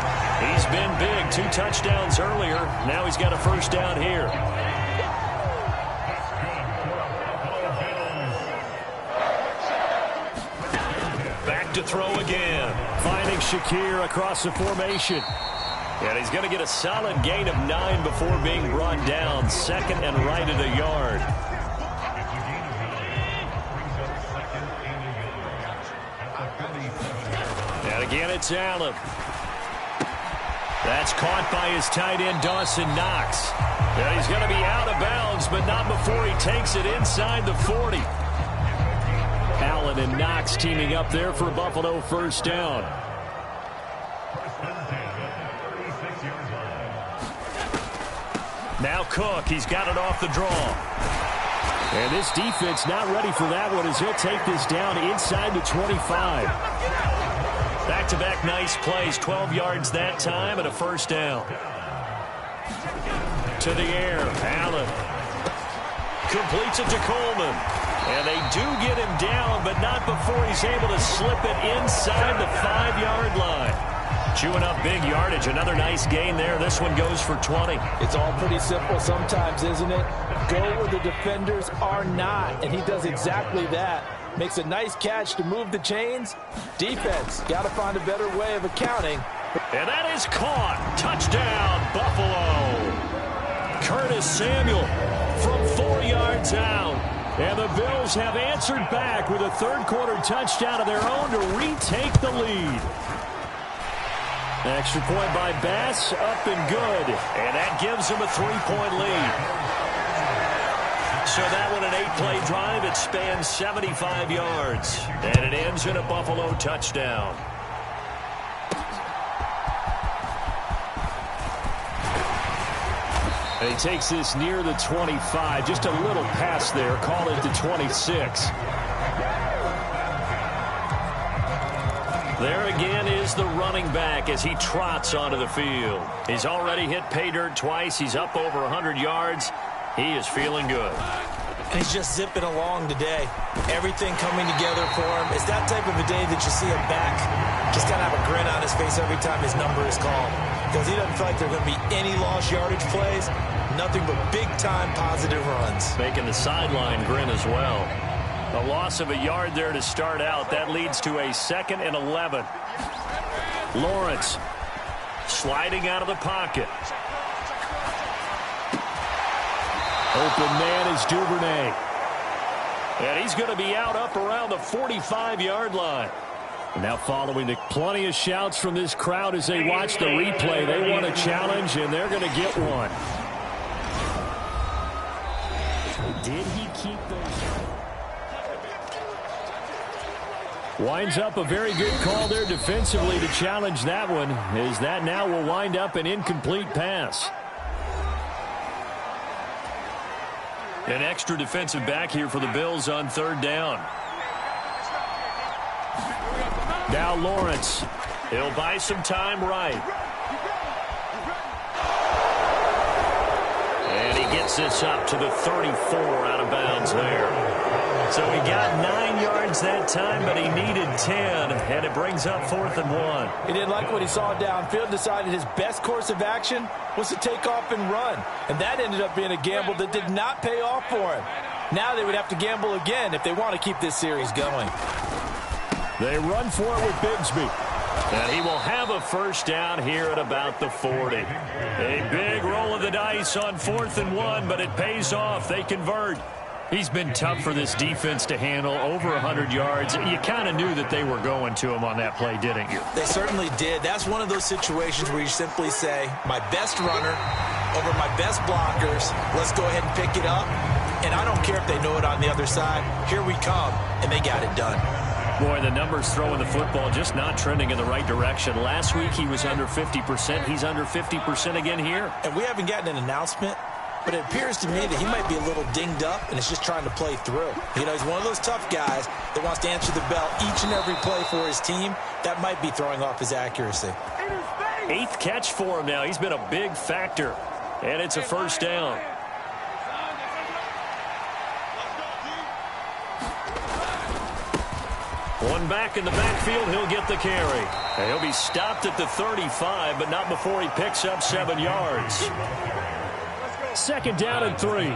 He's been big. 2 touchdowns earlier. Now he's got a first down here. Back to throw again. Finding Shakir across the formation. And he's going to get a solid gain of 9 before being brought down. 2nd and right at a yard. And again, it's Allen. That's caught by his tight end, Dawson Knox. And he's going to be out of bounds, but not before he takes it inside the 40. Allen and Knox teaming up there for Buffalo first down. Now Cook, he's got it off the draw. And this defense not ready for that one as he'll take this down inside the 25. Back-to-back nice plays, 12 yards that time and a first down. To the air, Allen. Completes it to Coleman. And they do get him down, but not before he's able to slip it inside the 5-yard line. Chewing up big yardage. Another nice gain there. This one goes for 20. It's all pretty simple sometimes, isn't it? Go where the defenders are not, and he does exactly that. Makes a nice catch to move the chains. Defense got to find a better way of accounting And that is caught. Touchdown, Buffalo. Curtis Samuel from 4 yards out. And the Bills have answered back with a third-quarter touchdown of their own to retake the lead. Extra point by Bass, up and good. And that gives them a 3-point lead. So that one, an 8-play drive. It spans 75 yards. And it ends in a Buffalo touchdown. And he takes this near the 25. Just a little pass there. Call it the 26. There again is the running back as he trots onto the field. He's already hit pay dirt twice. He's up over 100 yards. He is feeling good. And he's just zipping along today. Everything coming together for him. It's that type of a day that you see him back. Just got to have a grin on his face every time his number is called. Because he doesn't feel like there are going to be any lost yardage plays. Nothing but big-time positive runs. Making the sideline grin as well. A loss of a yard there to start out. That leads to a 2nd and 11. Lawrence sliding out of the pocket. Open man is Duvernay. And he's going to be out up around the 45-yard line. Now following the plenty of shouts from this crowd as they watch the replay. They want a challenge, and they're going to get one. Did he keep those? Winds up a very good call there defensively to challenge that one, as that now will wind up an incomplete pass. An extra defensive back here for the Bills on 3rd down. Now Lawrence. He'll buy some time right. And he gets this up to the 34 out of bounds there. So he got 9 yards that time, but he needed 10, and it brings up 4th and 1. He didn't like what he saw downfield, decided his best course of action was to take off and run. And that ended up being a gamble that did not pay off for him. Now they would have to gamble again if they want to keep this series going. They run for it with Bigsby. And he will have a first down here at about the 40. A big roll of the dice on 4th and 1, but it pays off. They convert. He's been tough for this defense to handle, over 100 yards. You kind of knew that they were going to him on that play, didn't you? They certainly did. That's one of those situations where you simply say, my best runner over my best blockers. Let's go ahead and pick it up. And I don't care if they know it on the other side. Here we come. And they got it done. Boy, the numbers throwing the football just not trending in the right direction. Last week he was under 50%. He's under 50% again here. And we haven't gotten an announcement, but it appears to me that he might be a little dinged up and is just trying to play through. You know, he's one of those tough guys that wants to answer the bell each and every play for his team. That might be throwing off his accuracy. 8th catch for him now. He's been a big factor. And it's a first down. One back in the backfield, he'll get the carry. And he'll be stopped at the 35, but not before he picks up 7 yards. 2nd down and 3.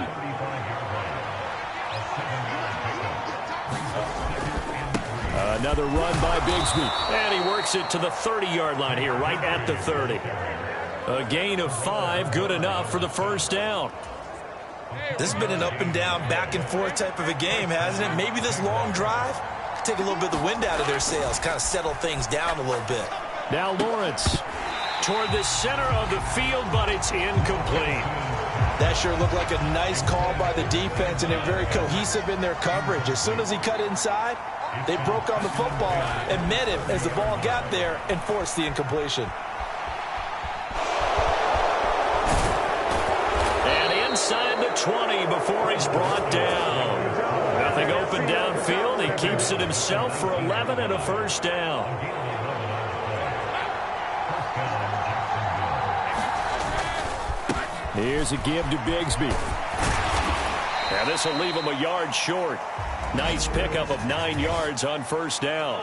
Another run by Bigsby. And he works it to the 30-yard line here, right at the 30. A gain of 5, good enough for the first down. This has been an up and down, back and forth type of a game, hasn't it? Maybe this long drive take a little bit of the wind out of their sails, kind of settle things down a little bit. Now Lawrence toward the center of the field, but it's incomplete. That sure looked like a nice call by the defense, and they're very cohesive in their coverage. As soon as he cut inside, they broke on the football and met him as the ball got there and forced the incompletion. And inside the 20 before he's brought down. Nothing open downfield. He keeps it himself for 11 and a first down. Here's a give to Bigsby. And this will leave him a yard short. Nice pickup of 9 yards on first down.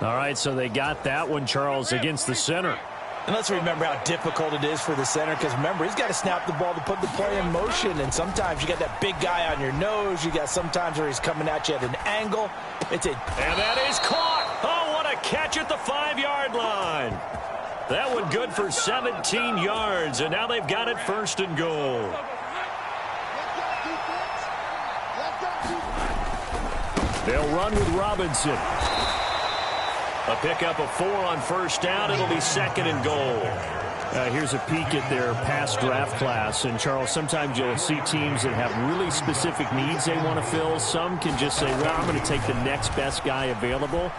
All right, so they got that one, Charles, against the center. And let's remember how difficult it is for the center, because remember, he's got to snap the ball to put the play in motion, and sometimes you got that big guy on your nose. You got sometimes where he's coming at you at an angle. And that is caught. Oh, what a catch at the 5-yard line. That one good for 17 yards, and now they've got it 1st and goal. They'll run with Robinson. A pickup of 4 on 1st down. It'll be 2nd and goal. Here's a peek at their past draft class. And, Charles, sometimes you'll see teams that have really specific needs they want to fill. Some can just say, well, I'm going to take the next best guy available.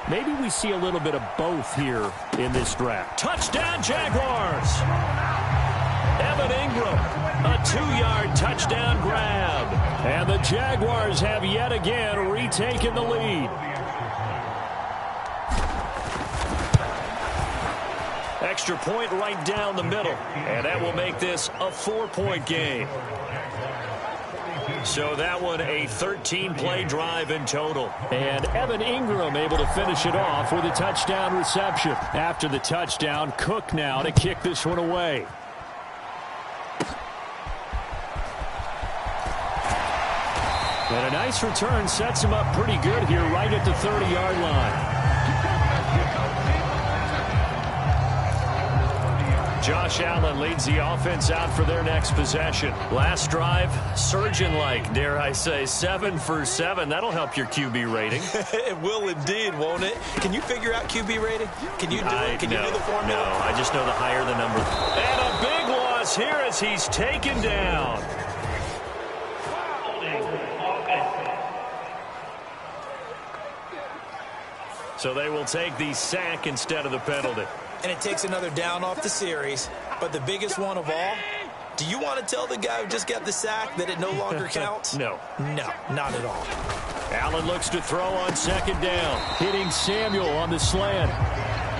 Maybe we see a little bit of both here in this draft. Touchdown, Jaguars! Evan Ingram, a 2-yard touchdown grab. And the Jaguars have yet again retaken the lead. Extra point right down the middle. And that will make this a 4-point game. So that one a 13-play drive in total. And Evan Ingram able to finish it off with a touchdown reception. After the touchdown, Cook now to kick this one away. And a nice return sets him up pretty good here right at the 30-yard line. Josh Allen leads the offense out for their next possession. Last drive, surgeon-like, dare I say, 7 for 7. That'll help your QB rating. It will indeed, won't it? Can you figure out QB rating? Can you do it? Can you do the formula? No, I just know the higher the number. And a big loss here as he's taken down. So they will take the sack instead of the penalty. And it takes another down off the series. But the biggest one of all, do you want to tell the guy who just got the sack that it no longer counts? No. No, not at all. Allen looks to throw on 2nd down, hitting Samuel on the slant.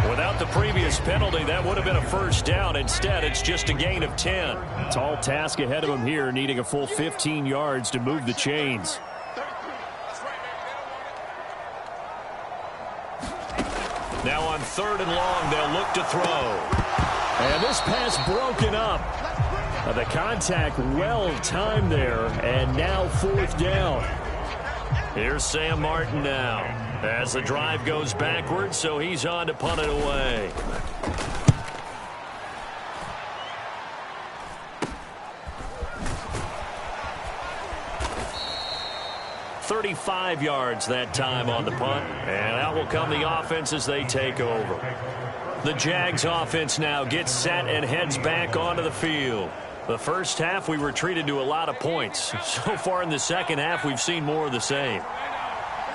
Without the previous penalty, that would have been a 1st down. Instead, it's just a gain of 10. Tall task ahead of him here, needing a full 15 yards to move the chains. Now on 3rd and long, they'll look to throw. And this pass broken up. The contact well timed there, and now 4th down. Here's Sam Martin now as the drive goes backwards, so he's on to punt it away. $35 yards that time on the punt, and out will come the offense as they take over. The Jags offense now gets set and heads back onto the field. The first half, we were treated to a lot of points. So far in the second half, we've seen more of the same.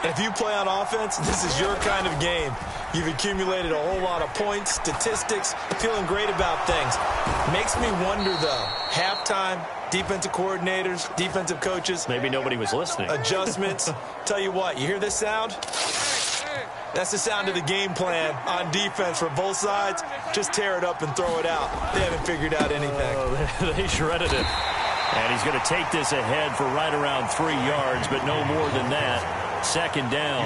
If you play on offense, this is your kind of game. You've accumulated a whole lot of points, statistics, feeling great about things. Makes me wonder, though, halftime, defensive coordinators, defensive coaches. Maybe nobody was listening. Adjustments. Tell you what, you hear this sound? That's the sound of the game plan on defense for both sides. Just tear it up and throw it out. They haven't figured out anything. Oh, they shredded it. And he's going to take this ahead for right around 3 yards, but no more than that. 2nd down.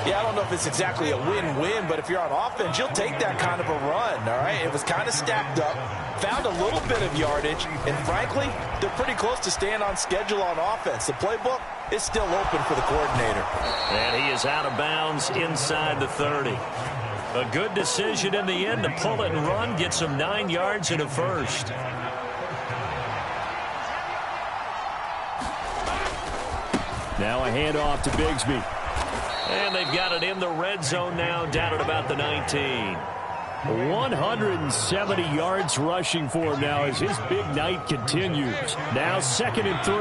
Yeah, I don't know if it's exactly a win-win, but if you're on offense, you'll take that kind of a run, all right? It was kind of stacked up, found a little bit of yardage, and frankly, they're pretty close to staying on schedule on offense. The playbook is still open for the coordinator. And he is out of bounds inside the 30. A good decision in the end to pull it and run, get some 9 yards and a 1st. Now a handoff to Bigsby. And they've got it in the red zone now, down at about the 19. 170 yards rushing for him now as his big night continues. Now 2nd and 3.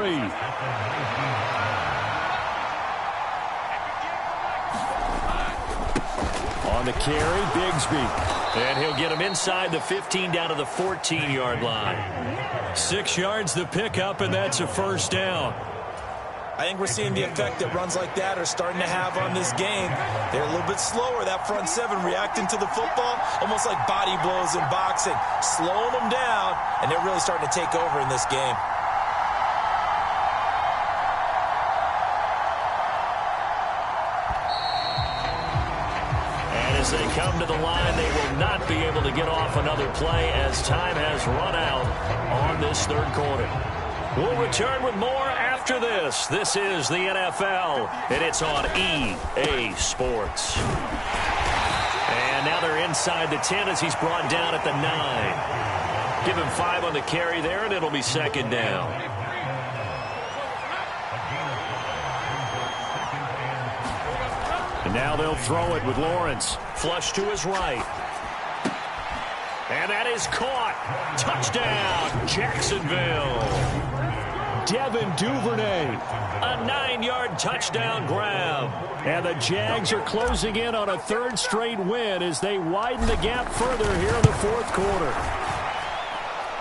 On the carry, Bigsby. And he'll get him inside the 15 down to the 14-yard line. 6 yards the pickup, and that's a 1st down. I think we're seeing the effect that runs like that are starting to have on this game. They're a little bit slower, that front 7 reacting to the football, almost like body blows in boxing, slowing them down, and they're really starting to take over in this game. And as they come to the line, they they will not be able to get off another play as time has run out on this third quarter. We'll return with more after this. This is the NFL, and it's on EA Sports. And now they're inside the 10 as he's brought down at the 9. Give him 5 on the carry there, and it'll be second down. And now they'll throw it with Lawrence. Flush to his right. And that is caught. Touchdown, Jacksonville. Devin Duvernay, a 9-yard touchdown grab. And the Jags are closing in on a third straight win as they widen the gap further here in the fourth quarter.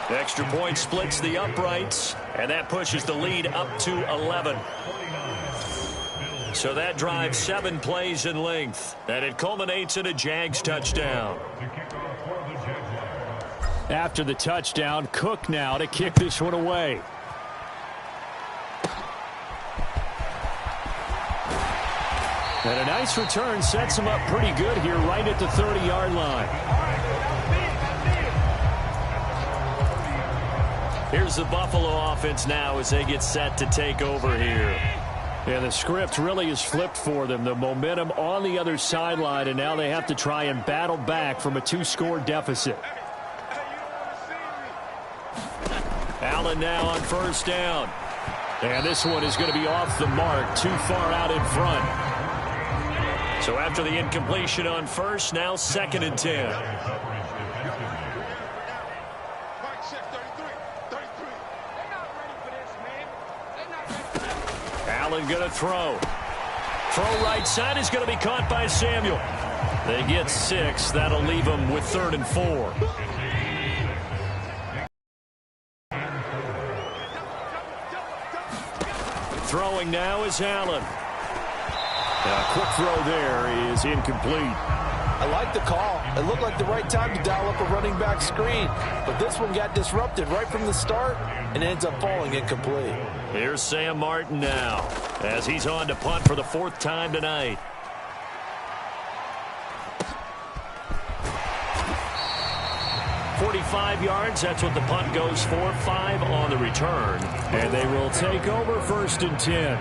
The extra point splits the uprights, and that pushes the lead up to 11. So that drives 7 plays in length, and it culminates in a Jags touchdown. After the touchdown, Cook now to kick this one away. And a nice return sets him up pretty good here right at the 30-yard line. Here's the Buffalo offense now as they get set to take over here. Yeah, the script really is flipped for them. The momentum on the other sideline, and now they have to try and battle back from a 2-score deficit. Allen now on first down. And this one is going to be off the mark, too far out in front. So after the incompletion on first, now 2nd and 10. Allen going to throw. Throw right side is going to be caught by Samuel. They get 6. That'll leave them with 3rd and 4. Throwing now is Allen. A quick throw there is incomplete. I like the call. It looked like the right time to dial up a running back screen. But this one got disrupted right from the start and ends up falling incomplete. Here's Sam Martin now as he's on to punt for the 4th time tonight. "45 yards, that's what the punt goes for. 5 on the return. And they will take over 1st and 10.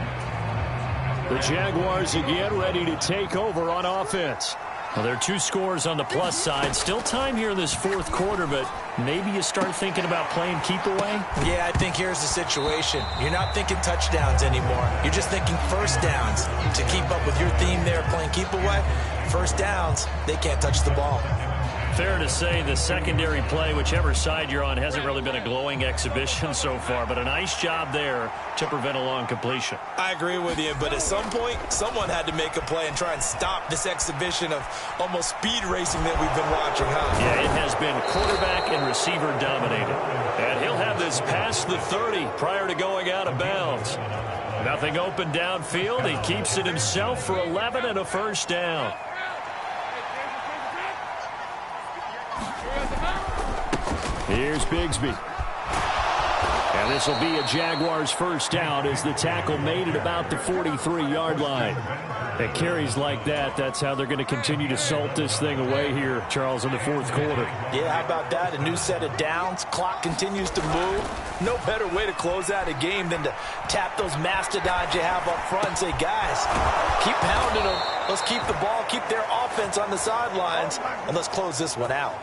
The Jaguars again ready to take over on offense. Well, there are 2 scores on the plus side. Still time here in this 4th quarter, but maybe you start thinking about playing keep away? Yeah, I think here's the situation. You're not thinking touchdowns anymore. You're just thinking first downs. To keep up with your theme there, playing keep away, first downs, they can't touch the ball. Fair to say the secondary play, whichever side you're on, hasn't really been a glowing exhibition so far, but a nice job there to prevent a long completion. I agree with you, but at some point, someone had to make a play and try and stop this exhibition of almost speed racing that we've been watching, huh? Yeah, it has been quarterback and receiver dominated. And he'll have this past the 30 prior to going out of bounds. Nothing open downfield. He keeps it himself for 11 and a first down. Here's Bigsby. And this will be a Jaguars first down as the tackle made at about the 43-yard line. It carries like that. That's how they're going to continue to salt this thing away here, Charles, in the 4th quarter. Yeah, how about that? A new set of downs. Clock continues to move. No better way to close out a game than to tap those mastodons you have up front and say, guys, keep pounding them. Let's keep the ball, keep their offense on the sidelines, and let's close this one out.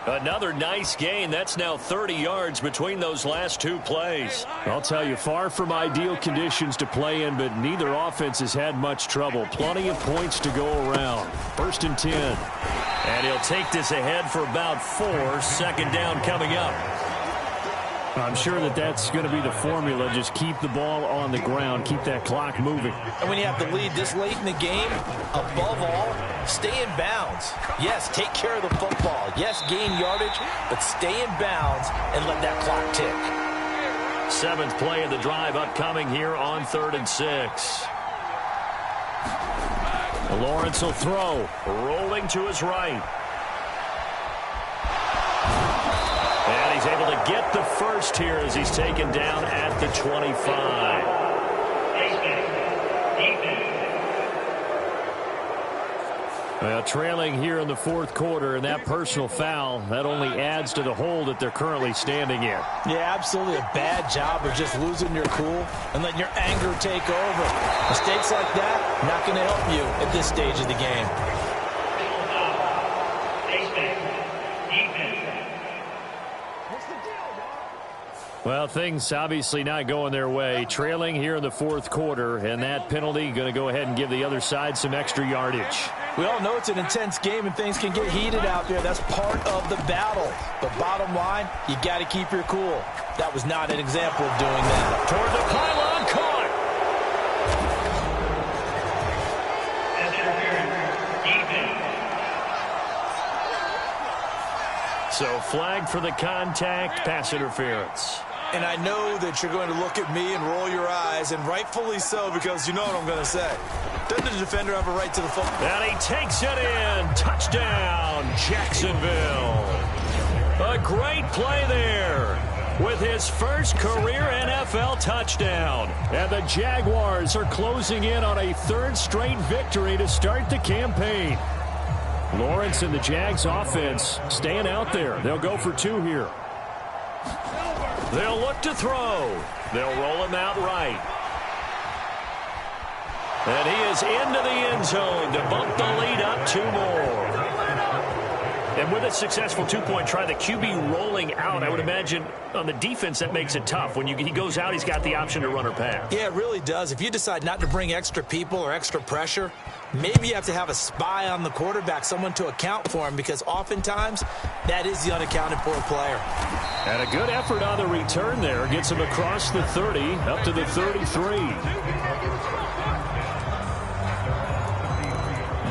Another nice gain. That's now 30 yards between those last 2 plays. I'll tell you, far from ideal conditions to play in, but neither offense has had much trouble. Plenty of points to go around. 1st and 10. And he'll take this ahead for about 4. 2nd down coming up. I'm sure that that's going to be the formula. Just keep the ball on the ground. Keep that clock moving. And when you have the lead this late in the game, above all, stay in bounds. Yes, take care of the football. Yes, gain yardage, but stay in bounds and let that clock tick. 7th play of the drive upcoming here on 3rd and 6. Lawrence will throw. Rolling to his right. And he's able to get the first here as he's taken down at the 25. Well, trailing here in the fourth quarter, and that personal foul, that only adds to the hole that they're currently standing in. Yeah, absolutely a bad job of just losing your cool and letting your anger take over. Mistakes like that, not going to help you at this stage of the game. Well, things obviously not going their way. Trailing here in the fourth quarter, and that penalty going to go ahead and give the other side some extra yardage. We all know it's an intense game and things can get heated out there. That's part of the battle. But bottom line, you got to keep your cool. That was not an example of doing that. Toward the pylon, caught. So flag for the contact, pass interference. And I know that you're going to look at me and roll your eyes, and rightfully so, because you know what I'm going to say. Doesn't the defender have a right to the football? And he takes it in. Touchdown, Jacksonville. A great play there with his first career NFL touchdown. And the Jaguars are closing in on a third straight victory to start the campaign. Lawrence and the Jags offense staying out there. They'll go for two here. They'll look to throw. They'll roll him out right. And he is into the end zone to bump the lead up two more. And with a successful two-point try, the QB rolling out, I would imagine on the defense that makes it tough. When he goes out, he's got the option to run or pass. Yeah, it really does. If you decide not to bring extra people or extra pressure, maybe you have to have a spy on the quarterback, someone to account for him, because oftentimes that is the unaccounted for player. And a good effort on the return there. Gets him across the 30, up to the 33.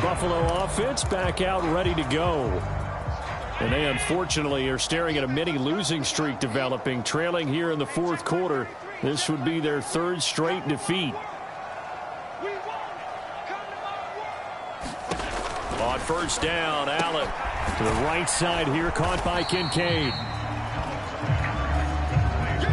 Buffalo offense back out ready to go. And they unfortunately are staring at a mini losing streak developing, trailing here in the fourth quarter. This would be their third straight defeat. On first down, Allen to the right side here, caught by Kincaid.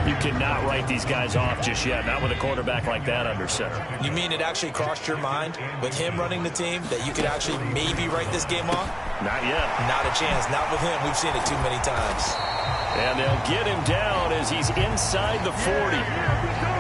You cannot write these guys off just yet, not with a quarterback like that under center. You mean it actually crossed your mind with him running the team that you could actually maybe write this game off? Not yet. Not a chance. Not with him. We've seen it too many times. And they'll get him down as he's inside the 40.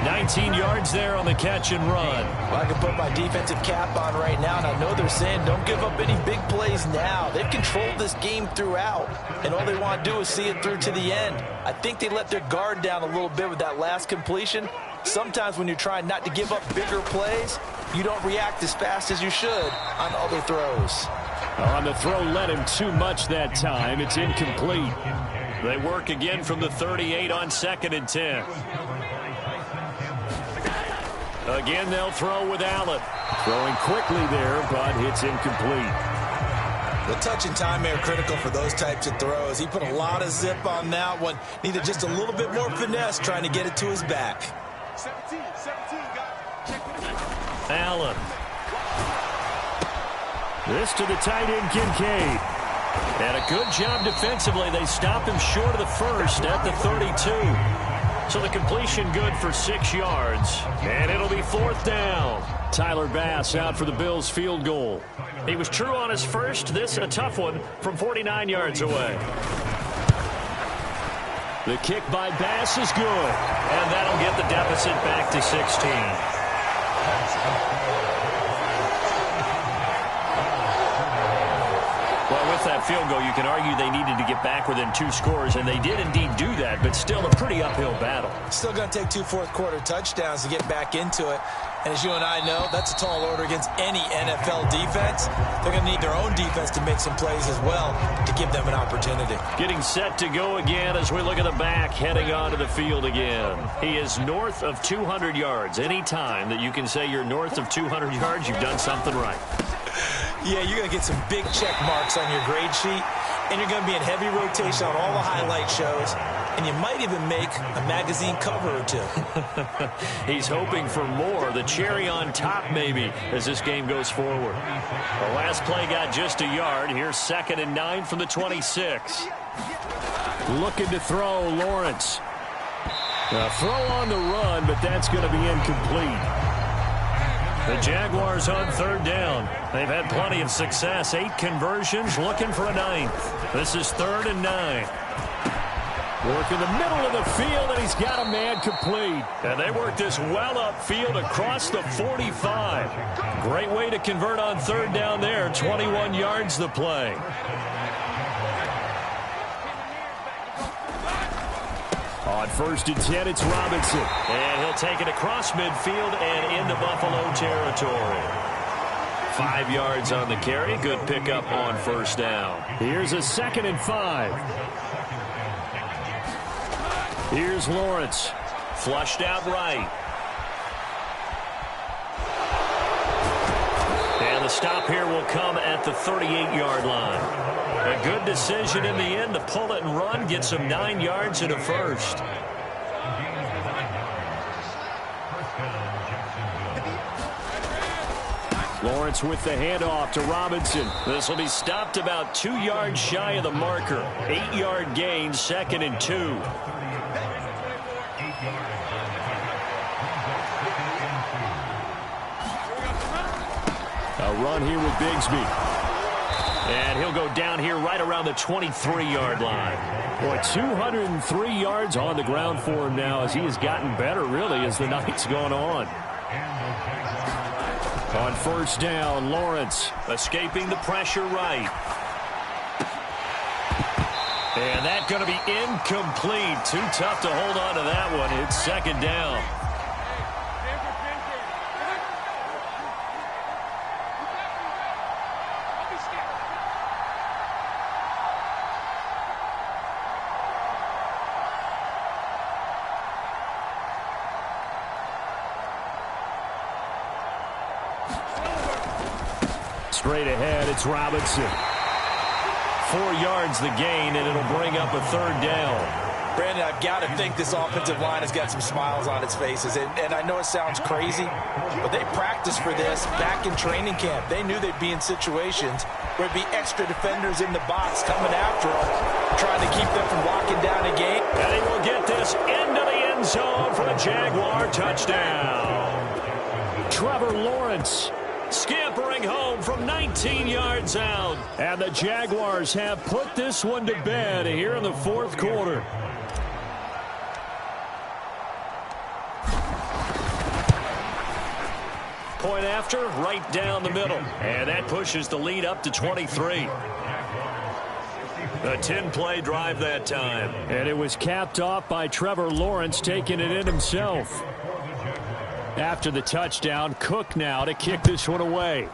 19 yards there on the catch and run. Well, I can put my defensive cap on right now, and I know they're saying don't give up any big plays now. They've controlled this game throughout, and all they want to do is see it through to the end. I think they let their guard down a little bit with that last completion. Sometimes when you're trying not to give up bigger plays, you don't react as fast as you should on other throws. On the throw, led him too much that time. It's incomplete. They work again from the 38 on 2nd and 10. Again, they'll throw with Allen. Throwing quickly there, but it's incomplete. The touch and time are critical for those types of throws. He put a lot of zip on that one. Needed just a little bit more finesse trying to get it to his back. 17, Allen. This to the tight end, Kincaid. And a good job defensively. They stop him short of the first at the 32. So the completion good for 6 yards. And it'll be fourth down. Tyler Bass out for the Bills field goal. He was true on his first. This a tough one from 49 yards away. The kick by Bass is good. And that'll get the deficit back to 16. Well, with that field goal, you can argue they needed to get back within 2 scores, and they did indeed do that, but still a pretty uphill battle. Still going to take 2 fourth-quarter touchdowns to get back into it. And as you and I know, that's a tall order against any NFL defense. They're going to need their own defense to make some plays as well to give them an opportunity. Getting set to go again as we look at the back, heading onto the field again. He is north of 200 yards. Any time that you can say you're north of 200 yards, you've done something right. Yeah, you're going to get some big check marks on your grade sheet, and you're going to be in heavy rotation on all the highlight shows, and you might even make a magazine cover or 2. He's hoping for more, the cherry on top maybe, as this game goes forward. The last play got just a yard. Here's 2nd and 9 from the 26. Looking to throw, Lawrence. A throw on the run, but that's going to be incomplete. The Jaguars on 3rd down. They've had plenty of success. 8 conversions, looking for a 9th. This is 3rd and 9. Work in the middle of the field, and he's got a man complete. And they work this well upfield across the 45. Great way to convert on 3rd down there. 21 yards the play. On 1st and 10, it's Robinson. And he'll take it across midfield and into Buffalo territory. 5 yards on the carry. Good pickup on 1st down. Here's a 2nd and 5. Here's Lawrence. Flushed out right. And the stop here will come at the 38-yard line. A good decision in the end to pull it and run. Get some 9 yards and a 1st. Lawrence with the handoff to Robinson. This will be stopped about 2 yards shy of the marker. 8-yard gain, 2nd and 2. A run here with Bigsby. And he'll go down here right around the 23-yard line. Boy, 203 yards on the ground for him now as he has gotten better, really, as the night's gone on. On 1st down, Lawrence escaping the pressure right. And that's going to be incomplete. Too tough to hold on to that one. It's 2nd down. Straight ahead, it's Robinson. 4 yards the gain, and it'll bring up a 3rd down. Brandon, I've got to think this offensive line has got some smiles on its faces. And I know it sounds crazy, but they practiced for this back in training camp. They knew they'd be in situations where there'd be extra defenders in the box coming after them, trying to keep them from locking down a game. And he will get this into the end zone for a Jaguar touchdown. Trevor Lawrence scampering home from 19 yards out. And the Jaguars have put this one to bed here in the 4th quarter. Point after, right down the middle. And that pushes the lead up to 23. A 10-play drive that time. And it was capped off by Trevor Lawrence taking it in himself. After the touchdown, Cook now to kick this one away.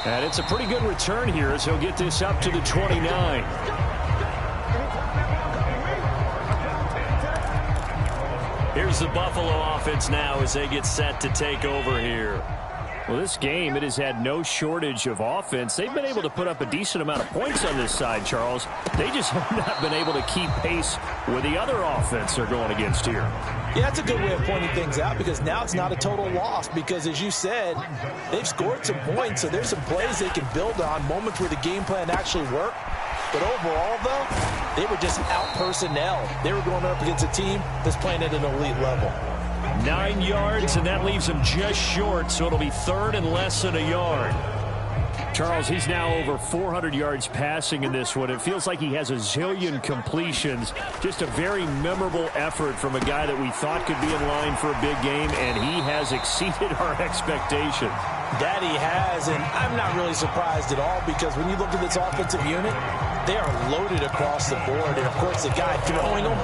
And it's a pretty good return here as he'll get this up to the 29. Here's the Buffalo offense now as they get set to take over here. Well, this game, it has had no shortage of offense. They've been able to put up a decent amount of points on this side, Charles. They just have not been able to keep pace with the other offense they're going against here. Yeah, that's a good way of pointing things out because now it's not a total loss because, as you said, they've scored some points, so there's some plays they can build on, moments where the game plan actually worked. But overall, though, they were just out personnel. They were going up against a team that's playing at an elite level. 9 yards, and that leaves him just short, so it'll be 3rd and less than a yard. Charles, he's now over 400 yards passing in this one. It feels like he has a zillion completions. Just a very memorable effort from a guy that we thought could be in line for a big game, and he has exceeded our expectations. That he has, and I'm not really surprised at all because when you look at this offensive unit, they are loaded across the board. And, of course, the guy throwing them,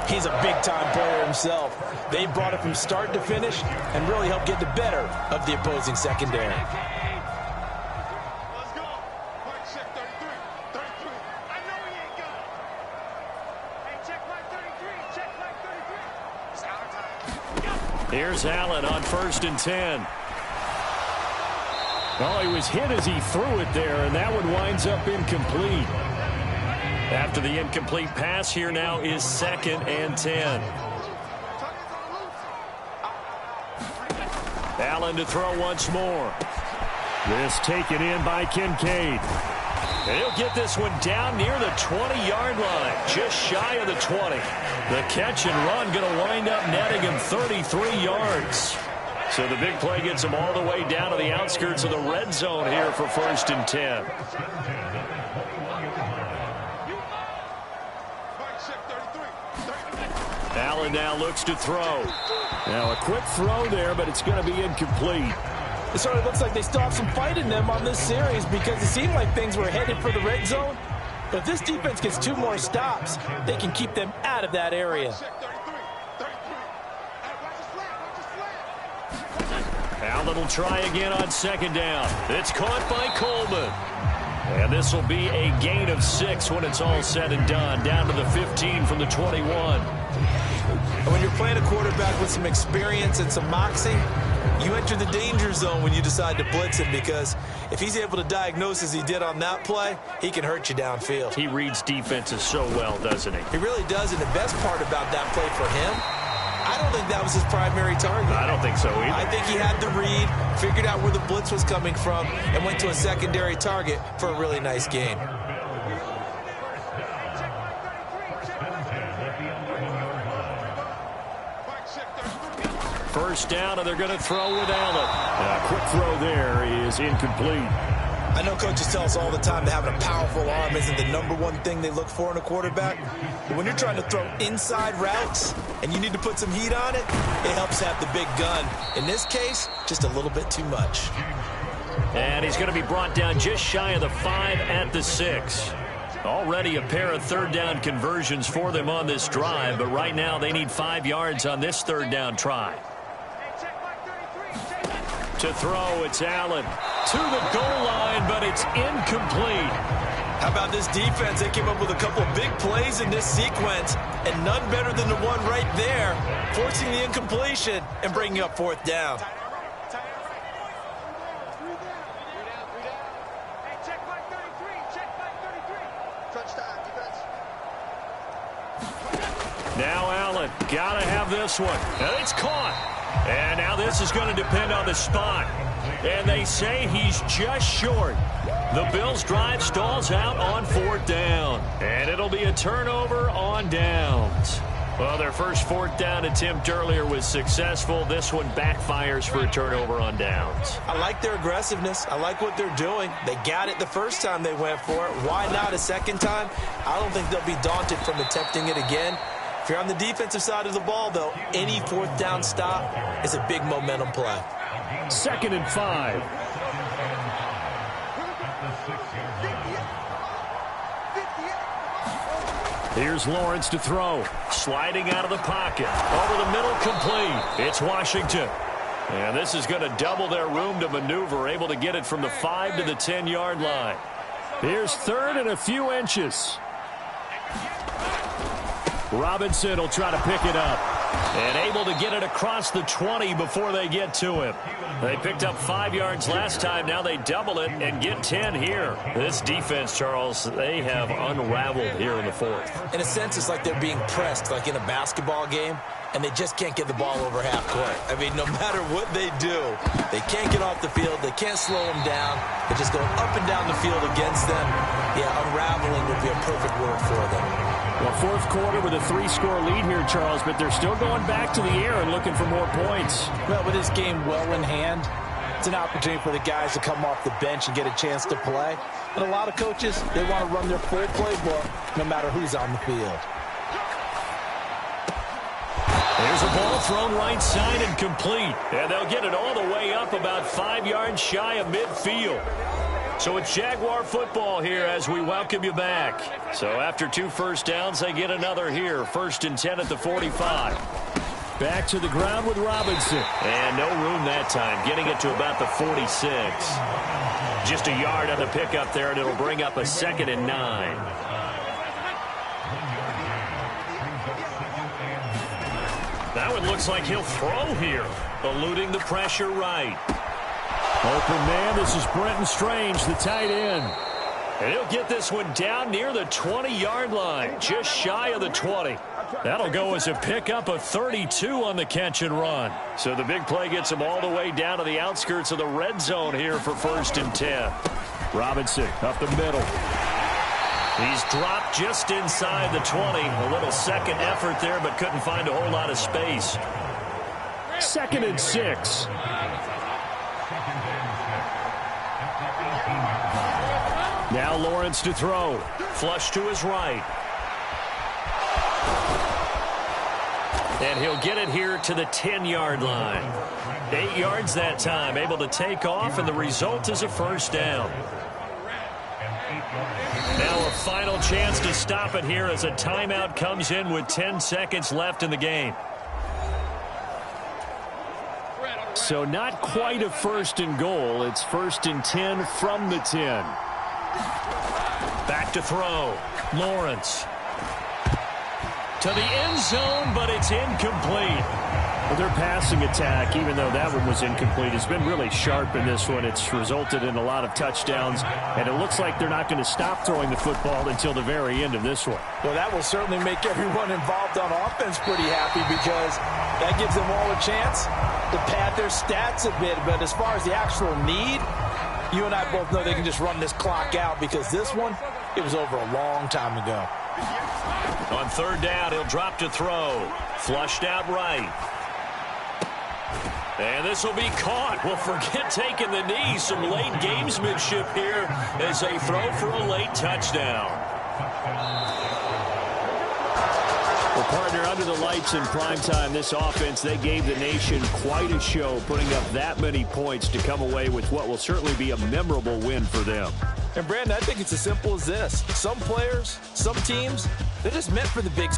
he's a big-time player himself. They brought it from start to finish and really helped get the better of the opposing secondary. Here's Allen on 1st and 10. Oh, he was hit as he threw it there, and that one winds up incomplete. After the incomplete pass, here now is 2nd and 10. Allen to throw once more. This taken in by Kincaid. And he'll get this one down near the 20-yard line, just shy of the 20. The catch and run going to wind up netting him 33 yards. So the big play gets him all the way down to the outskirts of the red zone here for 1st and 10. Allen now looks to throw. Now a quick throw there, but it's going to be incomplete. It sort of looks like they still have some fight in them on this series because it seemed like things were headed for the red zone. But if this defense gets 2 more stops, they can keep them out of that area. Allen will try again on 2nd down. It's caught by Coleman. And this will be a gain of 6 when it's all said and done, down to the 15 from the 21. And when you're playing a quarterback with some experience and some moxie, you enter the danger zone when you decide to blitz him, because if he's able to diagnose as he did on that play, he can hurt you downfield. He reads defenses so well, doesn't he? He really does, and the best part about that play for him, I don't think that was his primary target. I don't think so either. I think he had the read, figured out where the blitz was coming from, and went to a secondary target for a really nice gain. First down, and they're going to throw with Allen. A quick throw there is incomplete. I know coaches tell us all the time that having a powerful arm isn't the #1 thing they look for in a quarterback. But when you're trying to throw inside routes and you need to put some heat on it, it helps have the big gun. In this case, just a little bit too much. And he's going to be brought down just shy of the 5 at the 6. Already a pair of 3rd down conversions for them on this drive, but right now they need 5 yards on this 3rd down try. To throw, it's Allen. To the goal line, but it's incomplete. How about this defense? They came up with a couple of big plays in this sequence, and none better than the one right there, forcing the incompletion and bringing up 4th down. Now Allen, gotta have this one. And it's caught. And now this is going to depend on the spot. And they say he's just short. The Bills' drive stalls out on 4th down. And it'll be a turnover on downs. Well, their first 4th down attempt earlier was successful. This one backfires for a turnover on downs. I like their aggressiveness. I like what they're doing. They got it the first time they went for it. Why not a second time? I don't think they'll be daunted from attempting it again. If you're on the defensive side of the ball, though, any 4th down stop is a big momentum play. 2nd and 5. Here's Lawrence to throw. Sliding out of the pocket. Over the middle, complete. It's Washington. And this is going to double their room to maneuver, able to get it from the 5 to the 10-yard line. Here's 3rd and a few inches. Robinson will try to pick it up. And able to get it across the 20 before they get to him. They picked up 5 yards last time. Now they double it and get 10 here. This defense, Charles, they have unraveled here in the 4th. In a sense, it's like they're being pressed, like in a basketball game, and they just can't get the ball over half court. I mean, no matter what they do, they can't get off the field. They can't slow them down. They're just going up and down the field against them. Yeah, unraveling would be a perfect word for them. Well, 4th quarter with a 3-score lead here, Charles, but they're still going back to the air and looking for more points. Well, with this game well in hand, it's an opportunity for the guys to come off the bench and get a chance to play. And a lot of coaches, they want to run their full playbook no matter who's on the field. There's a ball thrown right side and complete. And they'll get it all the way up about 5 yards shy of midfield. So it's Jaguar football here as we welcome you back. So after 2 first downs, they get another here. 1st and 10 at the 45. Back to the ground with Robinson. And no room that time, getting it to about the 46. Just a yard on the pickup there, and it'll bring up a 2nd and 9. That one looks like he'll throw here, eluding the pressure right. Open man, this is Brenton Strange, the tight end. And he'll get this one down near the 20-yard line, just shy of the 20. That'll go as a pickup of 32 on the catch and run. So the big play gets him all the way down to the outskirts of the red zone here for 1st and 10. Robinson up the middle. He's dropped just inside the 20. A little second effort there, but couldn't find a whole lot of space. 2nd and 6. Now Lawrence to throw. Flush to his right. And he'll get it here to the 10-yard line. 8 yards that time, able to take off, and the result is a first down. Now a final chance to stop it here as a timeout comes in with 10 seconds left in the game. So not quite a 1st and goal. It's 1st and 10 from the 10. Back to throw. Lawrence. To the end zone, but it's incomplete. Well, their passing attack, even though that one was incomplete, has been really sharp in this one. It's resulted in a lot of touchdowns, and it looks like they're not going to stop throwing the football until the very end of this one. Well, that will certainly make everyone involved on offense pretty happy because that gives them all a chance to pad their stats a bit. But as far as the actual need, you and I both know they can just run this clock out because this one, it was over a long time ago. On 3rd down, he'll drop to throw. Flushed out right. And this will be caught. Well, forget taking the knee. Some late gamesmanship here as they throw for a late touchdown. Well, partner, under the lights in primetime, this offense, they gave the nation quite a show, putting up that many points to come away with what will certainly be a memorable win for them. And, Brandon, I think it's as simple as this. Some players, some teams, they're just meant for the big